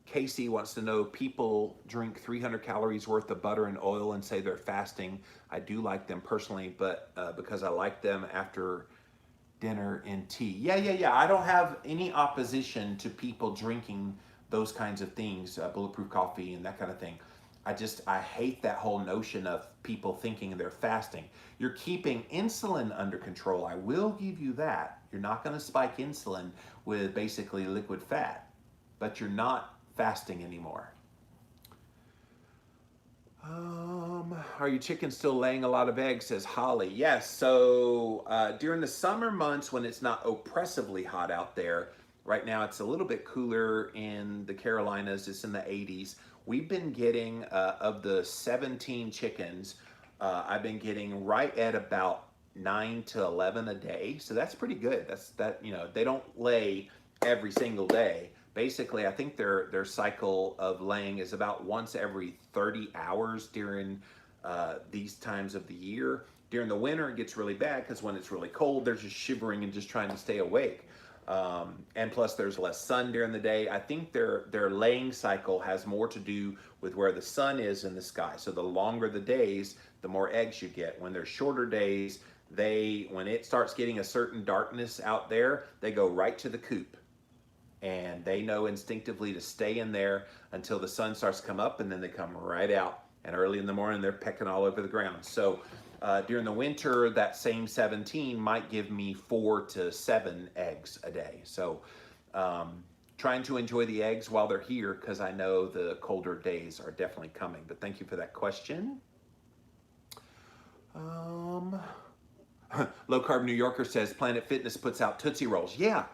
Casey wants to know, people drink 300 calories worth of butter and oil and say they're fasting. I do like them personally, but because I like them after dinner and tea. Yeah. I don't have any opposition to people drinking those kinds of things, bulletproof coffee and that kind of thing. I hate that whole notion of people thinking they're fasting. You're keeping insulin under control. I will give you that. You're not going to spike insulin with basically liquid fat, but you're not fasting anymore. Are your chickens still laying a lot of eggs, says Holly? Yes, so during the summer months when it's not oppressively hot out there, right now it's a little bit cooler in the Carolinas, it's in the 80s. We've been getting, of the 17 chickens, I've been getting right at about 9 to 11 a day, so that's pretty good. They don't lay every single day. Basically, I think their cycle of laying is about once every 30 hours during these times of the year. During the winter, it gets really bad because when it's really cold, they're just shivering and just trying to stay awake. And plus, there's less sun during the day. I think their laying cycle has more to do with where the sun is in the sky. So the longer the days, the more eggs you get. When there's shorter days, when it starts getting a certain darkness out there, they go right to the coop. And they know instinctively to stay in there until the sun starts to come up, and then they come right out. And early in the morning, they're pecking all over the ground. So during the winter, that same 17 might give me 4 to 7 eggs a day. So trying to enjoy the eggs while they're here, because I know the colder days are definitely coming. But thank you for that question. Um, Low Carb New Yorker says Planet Fitness puts out Tootsie Rolls. Yeah,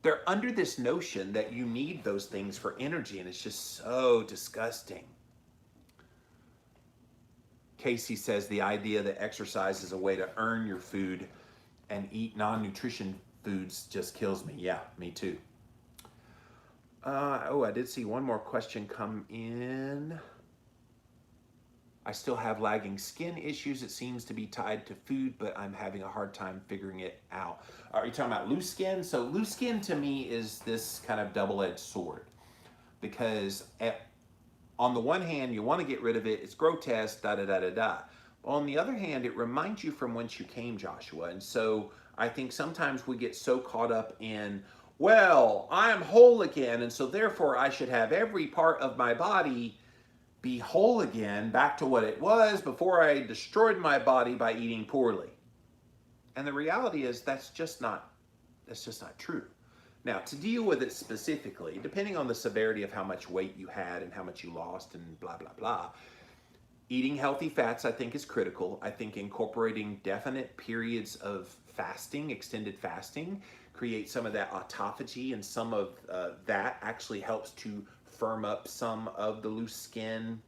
they're under this notion that you need those things for energy, and it's just so disgusting. Casey says the idea that exercise is a way to earn your food and eat non-nutrition foods just kills me. Yeah, me too. Oh, I did see one more question come in. I still have lagging skin issues. It seems to be tied to food, but I'm having a hard time figuring it out. Are you talking about loose skin? So loose skin to me is this kind of double-edged sword because on the one hand, you want to get rid of it. It's grotesque, da da da da da. On the other hand, it reminds you from whence you came, Joshua. And so I think sometimes we get so caught up in, well, I am whole again, and so therefore I should have every part of my body be whole again, back to what it was before I destroyed my body by eating poorly. And the reality is that's just not true. Now, to deal with it specifically, depending on the severity of how much weight you had and how much you lost and blah, blah, blah, eating healthy fats, I think, is critical. I think incorporating definite periods of fasting, extended fasting, create some of that autophagy, and some of that actually helps to firm up some of the loose skin.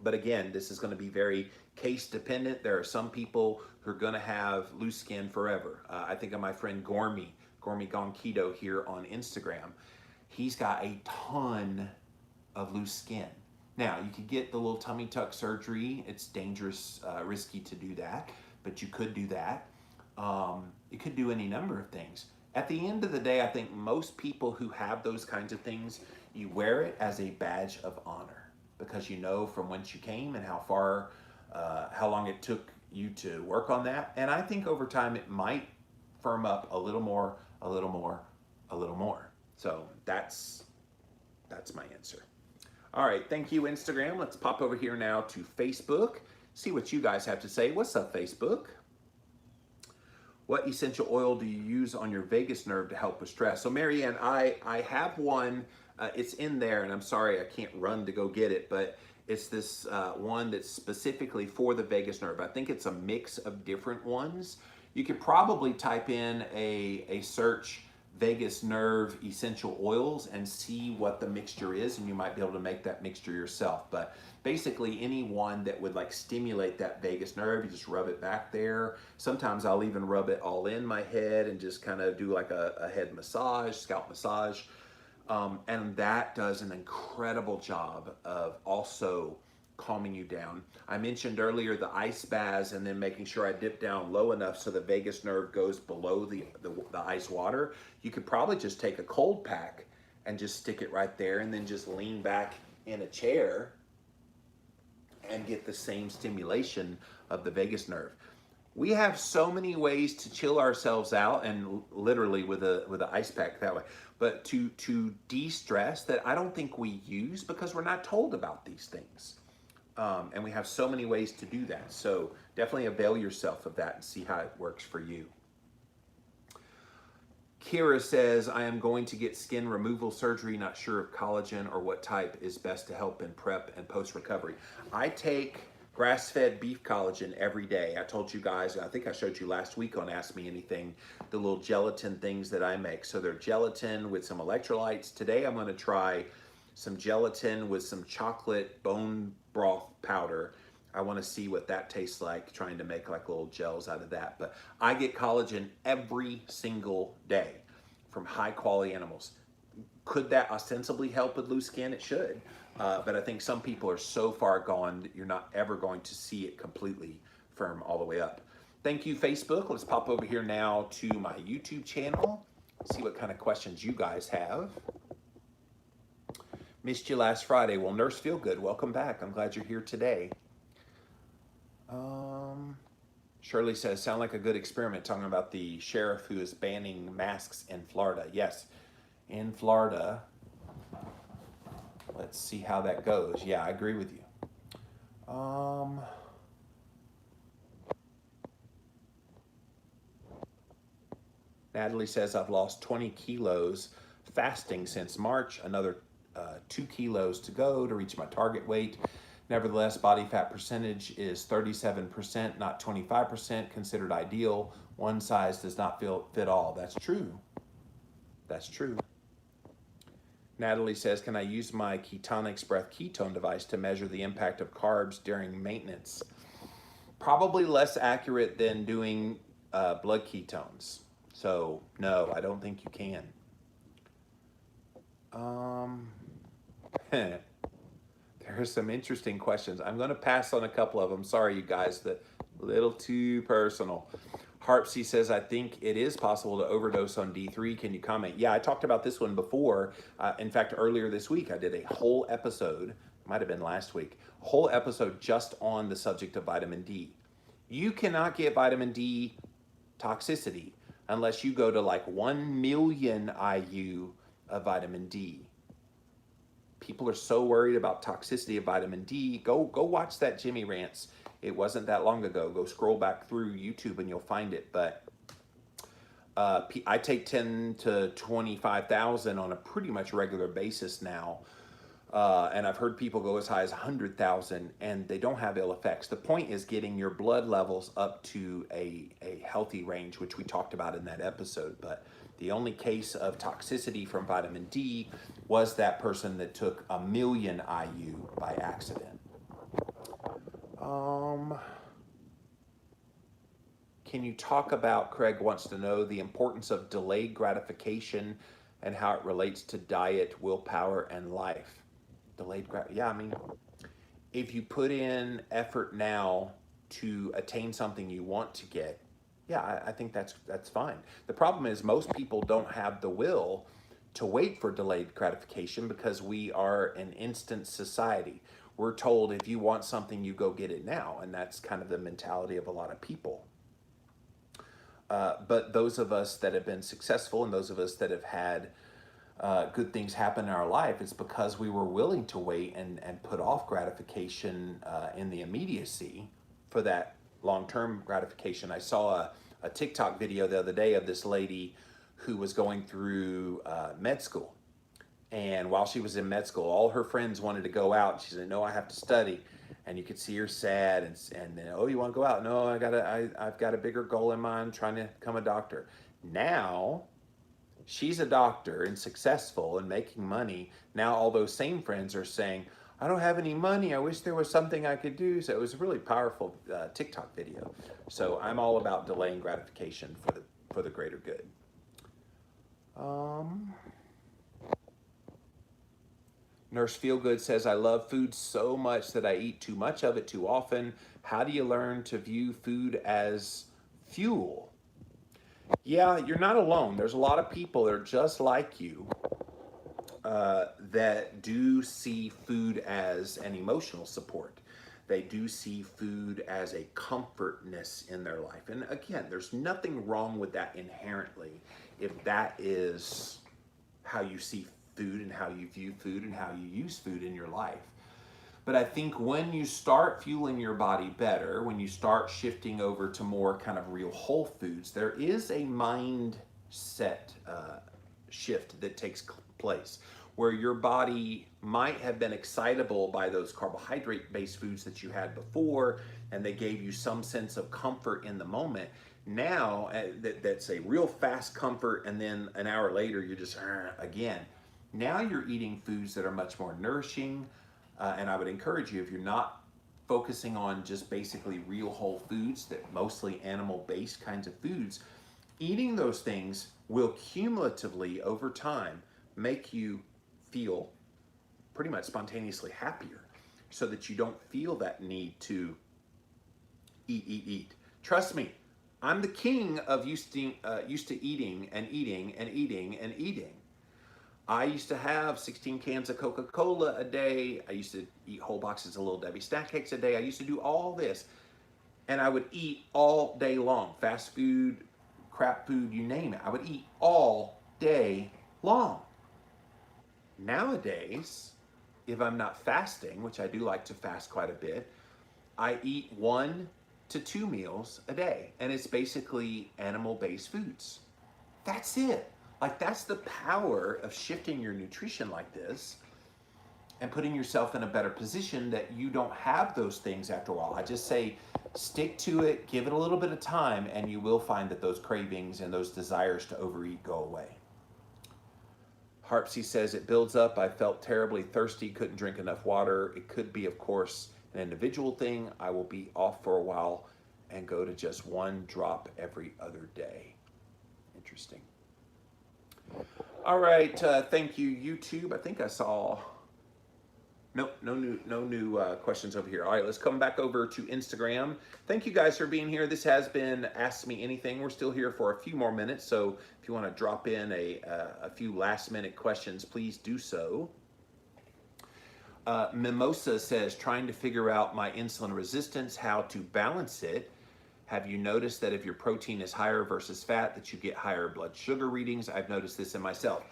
But again, this is going to be very case dependent. There are some people who are going to have loose skin forever. I think of my friend Gormy Gone Keto here on Instagram. He's got a ton of loose skin. Now, you could get the little tummy tuck surgery. It's dangerous, risky to do that, but you could do that. You could do any number of things. At the end of the day, I think most people who have those kinds of things, you wear it as a badge of honor because you know from whence you came and how far, how long it took you to work on that. And I think over time it might firm up a little more, a little more, a little more. So that's my answer. All right, thank you, Instagram. Let's pop over here now to Facebook, see what you guys have to say. What's up, Facebook? What essential oil do you use on your vagus nerve to help with stress? So, Marianne, I have one. It's in there, and I'm sorry I can't run to go get it, but it's this one that's specifically for the vagus nerve. I think it's a mix of different ones. You could probably type in a search vagus nerve essential oils and see what the mixture is, and you might be able to make that mixture yourself. But basically any one that would like stimulate that vagus nerve, you just rub it back there. Sometimes I'll even rub it all in my head and just kind of do like a head massage, scalp massage. And that does an incredible job of also calming you down. I mentioned earlier the ice baths and then making sure I dip down low enough so the vagus nerve goes below the ice water. You could probably just take a cold pack and just stick it right there and then just lean back in a chair and get the same stimulation of the vagus nerve. We have so many ways to chill ourselves out, and literally with a ice pack that way, but to de-stress that I don't think we use because we're not told about these things. And we have so many ways to do that. So definitely avail yourself of that and see how it works for you. Kira says, I am going to get skin removal surgery, not sure if collagen or what type is best to help in prep and post-recovery. I take grass-fed beef collagen every day. I told you guys, I think I showed you last week on Ask Me Anything, the little gelatin things that I make. So they're gelatin with some electrolytes. Today I'm going to try some gelatin with some chocolate bone broth powder. I want to see what that tastes like, trying to make like little gels out of that. But I get collagen every single day from high quality animals. Could that ostensibly help with loose skin? It should. But I think some people are so far gone that you're not ever going to see it completely firm all the way up. Thank you, Facebook. Let's pop over here now to my YouTube channel, see what kind of questions you guys have. Missed you last Friday. Well, Nurse Feel Good, welcome back. I'm glad you're here today. Shirley says, sound like a good experiment, talking about the sheriff who is banning masks in Florida. Yes, in Florida. Let's see how that goes. Yeah, I agree with you. Natalie says, I've lost 20 kilos fasting since March. Another 2 kilos to go to reach my target weight. Nevertheless, body fat percentage is 37%, not 25%, considered ideal. One size does not fit all. That's true. That's true. Natalie says, can I use my Ketonics breath ketone device to measure the impact of carbs during maintenance? Probably less accurate than doing blood ketones. So no, I don't think you can. There are some interesting questions. I'm going to pass on a couple of them. Sorry, you guys, a little too personal. Harpsy says, I think it is possible to overdose on D3. Can you comment? Yeah, I talked about this one before. In fact, earlier this week, I did a whole episode, might have been last week, a whole episode just on the subject of vitamin D. You cannot get vitamin D toxicity unless you go to like 1 million IU of vitamin D. People are so worried about toxicity of vitamin D. Go watch that Jimmy Rants. It wasn't that long ago. Go scroll back through YouTube and you'll find it. But I take 10 to 25,000 on a pretty much regular basis now. And I've heard people go as high as 100,000 and they don't have ill effects. The point is getting your blood levels up to a healthy range, which we talked about in that episode. But the only case of toxicity from vitamin D was that person that took 1 million IU by accident. Can you talk about, Craig wants to know, the importance of delayed gratification and how it relates to diet, willpower, and life? Yeah, I mean, if you put in effort now to attain something you want to get, yeah, I think that's fine. The problem is most people don't have the will to wait for delayed gratification because we are an instant society. We're told if you want something, you go get it now, and that's kind of the mentality of a lot of people. But those of us that have been successful and those of us that have had good things happen in our life, it's because we were willing to wait and put off gratification in the immediacy for that long-term gratification. I saw a TikTok video the other day of this lady who was going through med school. And while she was in med school, all her friends wanted to go out. She said, no, I have to study. And you could see her sad and then, oh, you want to go out? No, I've got a bigger goal in mind, trying to become a doctor. Now, she's a doctor and successful and making money. Now all those same friends are saying, I don't have any money. I wish there was something I could do. So it was a really powerful TikTok video. So I'm all about delaying gratification for the greater good. Nurse Feelgood says, I love food so much that I eat too much of it too often. How do you learn to view food as fuel? Yeah, you're not alone. There's a lot of people that are just like you that do see food as an emotional support. They do see food as a comfortness in their life. And again, there's nothing wrong with that inherently if that is how you see food and how you view food and how you use food in your life. But I think when you start fueling your body better, when you start shifting over to more kind of real whole foods, there is a mindset shift that takes place where your body might have been excitable by those carbohydrate-based foods that you had before, and they gave you some sense of comfort in the moment. Now, that's a real fast comfort, and then an hour later, you're just, again. Now you're eating foods that are much more nourishing, and I would encourage you, if you're not focusing on just basically real whole foods, that mostly animal-based kinds of foods, eating those things will cumulatively, over time, make you feel pretty much spontaneously happier so that you don't feel that need to eat. Trust me, I'm the king of used to eating and eating and eating and eating. I used to have 16 cans of Coca-Cola a day. I used to eat whole boxes of Little Debbie snack cakes a day. I used to do all this. And I would eat all day long. Fast food, crap food, you name it. I would eat all day long. Nowadays, if I'm not fasting, which I do like to fast quite a bit, I eat 1 to 2 meals a day. And it's basically animal-based foods. That's it. Like, that's the power of shifting your nutrition like this. and putting yourself in a better position that you don't have those things after a while. I just say stick to it, give it a little bit of time, and you will find that those cravings and those desires to overeat go away. Harpsy says it builds up. I felt terribly thirsty, couldn't drink enough water. It could be, of course, an individual thing. I will be off for a while and go to just one drop every other day. Interesting. All right, thank you, YouTube. I think I saw, nope, no new questions over here. All right, let's come back over to Instagram. Thank you guys for being here. This has been Ask Me Anything. We're still here for a few more minutes, so if you want to drop in a few last minute questions, please do so. Mimosa says, trying to figure out my insulin resistance, how to balance it. Have you noticed that if your protein is higher versus fat, that you get higher blood sugar readings? I've noticed this in myself.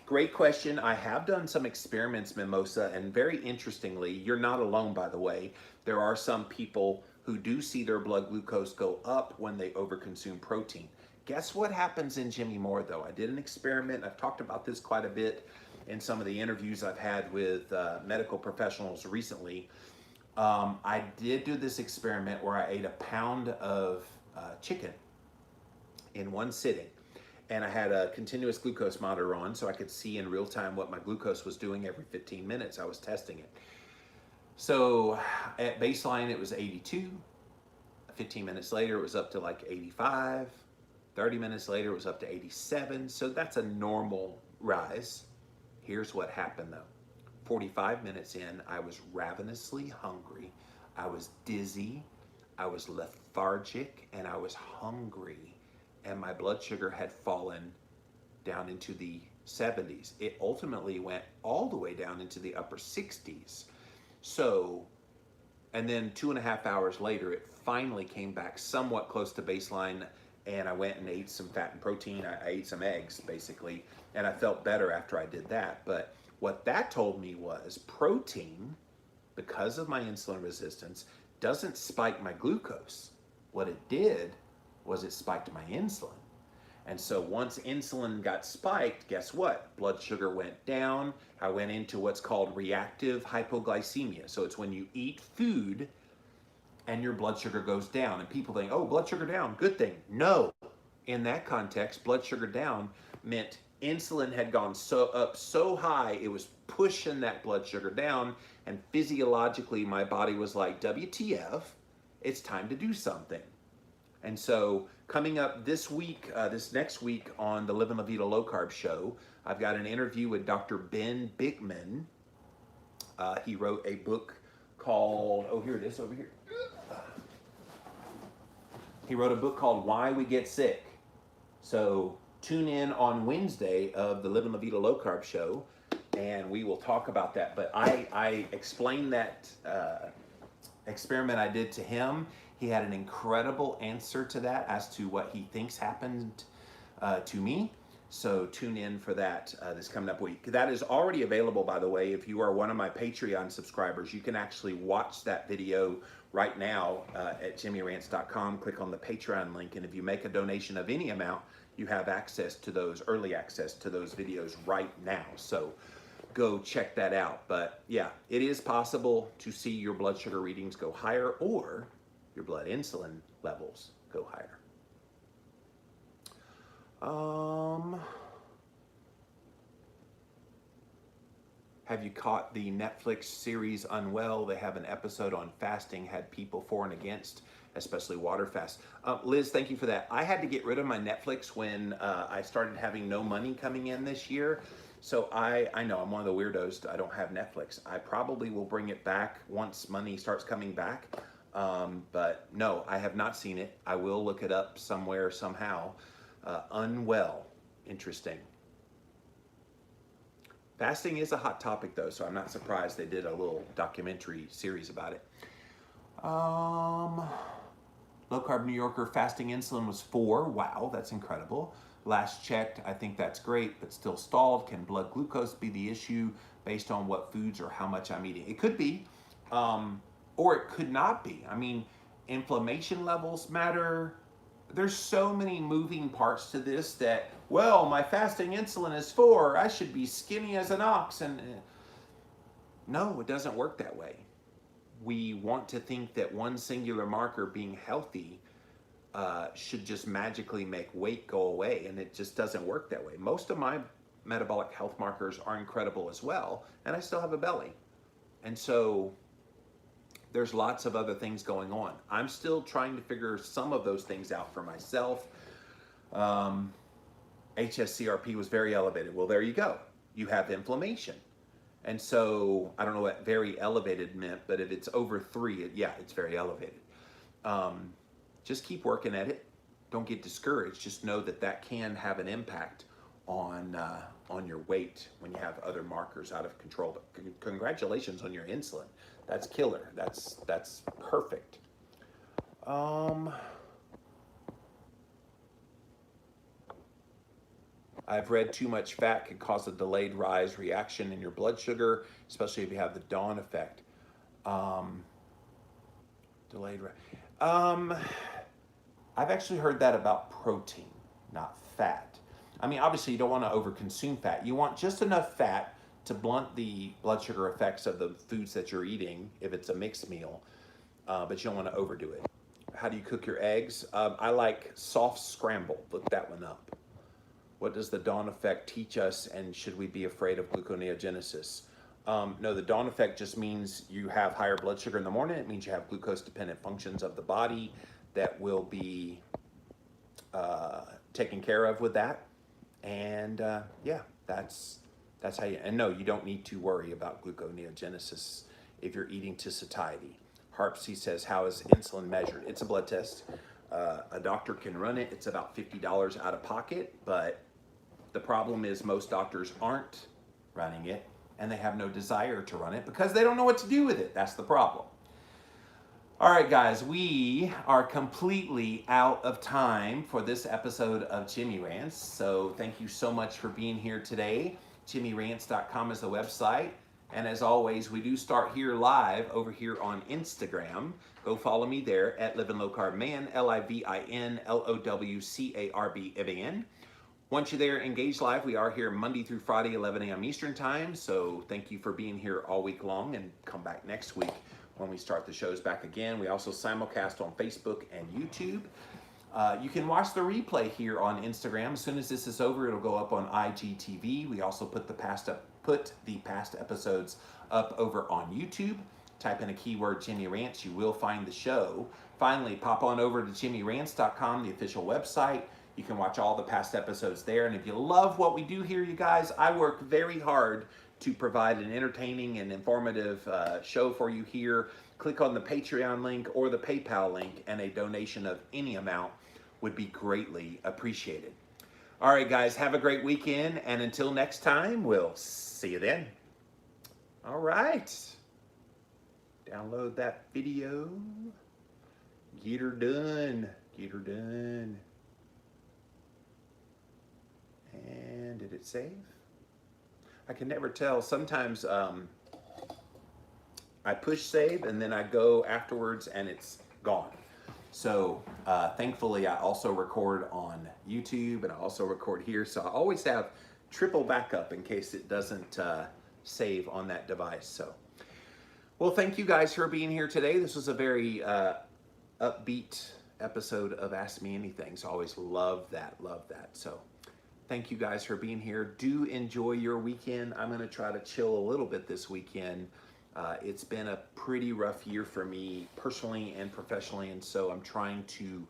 Great question. I have done some experiments, Mimosa, and very interestingly, you're not alone, by the way. There are some people who do see their blood glucose go up when they overconsume protein. Guess what happens in Jimmy Moore, though? I did an experiment. I've talked about this quite a bit in some of the interviews I've had with medical professionals recently. I did do this experiment where I ate a pound of chicken in one sitting, and I had a continuous glucose monitor on so I could see in real time what my glucose was doing every 15 minutes. I was testing it. So at baseline it was 82, 15 minutes later it was up to like 85, 30 minutes later it was up to 87, so that's a normal rise. Here's what happened though. 45 minutes in, I was ravenously hungry, I was dizzy, I was lethargic, and I was hungry, and my blood sugar had fallen down into the 70s. It ultimately went all the way down into the upper 60s. So, and then 2.5 hours later, it finally came back somewhat close to baseline, and I went and ate some fat and protein. I ate some eggs, basically, and I felt better after I did that. But what that told me was protein, because of my insulin resistance, doesn't spike my glucose. What it did was it spiked my insulin. And so once insulin got spiked, guess what? Blood sugar went down. I went into what's called reactive hypoglycemia. So it's when you eat food and your blood sugar goes down. And people think, oh, blood sugar down, good thing. No, in that context, blood sugar down meant insulin had gone up so high, it was pushing that blood sugar down, and physiologically my body was like, WTF, it's time to do something. And so coming up this week, this next week on the Livin' La Vida Low Carb show, I've got an interview with Dr. Ben Bigman. He wrote a book called, oh, here it is over here. He wrote a book called Why We Get Sick. So tune in on Wednesday of the Livin' La Vida Low Carb show, and we will talk about that. But I explained that experiment I did to him. He had an incredible answer to that as to what he thinks happened to me. So tune in for that this coming up week. That is already available, by the way. If you are one of my Patreon subscribers, you can actually watch that video right now at jimmyrants.com. Click on the Patreon link, and if you make a donation of any amount, you have access to those, early access to those videos right now. So go check that out. But yeah, it is possible to see your blood sugar readings go higher or your blood insulin levels go higher. Have you caught the Netflix series Unwell? They have an episode on fasting, had people for and against, especially water fast. Liz, thank you for that. I had to get rid of my Netflix when I started having no money coming in this year. So I know I'm one of the weirdos. I don't have Netflix. I probably will bring it back once money starts coming back. But no, I have not seen it. I will look it up somewhere, somehow. Unwell, interesting. Fasting is a hot topic though, so I'm not surprised they did a little documentary series about it. Low Carb New Yorker, fasting insulin was 4. Wow, that's incredible. Last checked, I think that's great, but still stalled. Can blood glucose be the issue based on what foods or how much I'm eating? It could be, or it could not be. I mean, inflammation levels matter. There's so many moving parts to this that, well, my fasting insulin is 4. I should be skinny as an ox. And No, it doesn't work that way. We want to think that one singular marker, being healthy, should just magically make weight go away, and it just doesn't work that way. Most of my metabolic health markers are incredible as well, and I still have a belly. And so there's lots of other things going on. I'm still trying to figure some of those things out for myself. HSCRP was very elevated. Well, there you go. You have inflammation. And so I don't know what very elevated meant, but if it's over 3, yeah, it's very elevated. Just keep working at it. Don't get discouraged. Just know that that can have an impact on your weight when you have other markers out of control. But congratulations on your insulin. That's killer. That's perfect. I've read too much fat can cause a delayed rise reaction in your blood sugar, especially if you have the dawn effect. I've actually heard that about protein, not fat. I mean, obviously you don't want to overconsume fat. You want just enough fat to blunt the blood sugar effects of the foods that you're eating if it's a mixed meal, but you don't want to overdo it. How do you cook your eggs? I like soft scrambled. Look that one up. What does the dawn effect teach us, and should we be afraid of gluconeogenesis? No, the dawn effect just means you have higher blood sugar in the morning. It means you have glucose-dependent functions of the body that will be taken care of with that. And yeah, that's how you, and no, you don't need to worry about gluconeogenesis if you're eating to satiety. Harpsy says, how is insulin measured? It's a blood test. A doctor can run it. It's about $50 out of pocket, but the problem is most doctors aren't running it, and they have no desire to run it because they don't know what to do with it. That's the problem. All right, guys, we are completely out of time for this episode of Jimmy Rants. So thank you so much for being here today. JimmyRants.com is the website. And as always, we do start here live over here on Instagram. Go follow me there at Living Low Carb Man, LIVINLOWCARBMAN. Once you're there, engage live. We are here Monday through Friday, 11 a.m. Eastern Time. So thank you for being here all week long, and come back next week when we start the shows back again. We also simulcast on Facebook and YouTube. You can watch the replay here on Instagram. As soon as this is over, it'll go up on IGTV. We also put the past episodes up over on YouTube. Type in a keyword Jimmy Rants, you will find the show. Finally, pop on over to JimmyRants.com, the official website. You can watch all the past episodes there. And if you love what we do here, you guys, I work very hard to provide an entertaining and informative show for you here. Click on the Patreon link or the PayPal link, and a donation of any amount would be greatly appreciated. All right, guys, have a great weekend, and until next time, we'll see you then. All right. Download that video. Get her done. Get her done. And did it save? I can never tell. Sometimes I push save and then I go afterwards and it's gone. So thankfully I also record on YouTube and I also record here. So I always have triple backup in case it doesn't save on that device. So, well, thank you guys for being here today. This was a very upbeat episode of Ask Me Anything. So I always love that, So thank you guys for being here. Do enjoy your weekend. I'm going to try to chill a little bit this weekend. It's been a pretty rough year for me personally and professionally, and so I'm trying to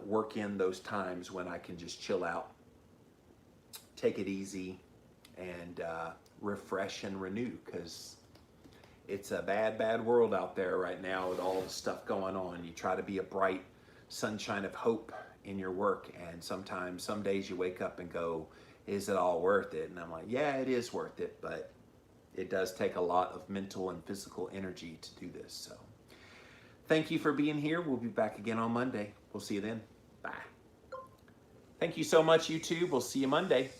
work in those times when I can just chill out, take it easy, and refresh and renew, because it's a bad world out there right now with all the stuff going on. You try to be a bright sunshine of hope in your work, and sometimes, some days you wake up and go, is it all worth it? And I'm like, yeah, it is worth it, but it does take a lot of mental and physical energy to do this. So thank you for being here. We'll be back again on Monday. We'll see you then. Bye. Thank you so much, YouTube. We'll see you Monday.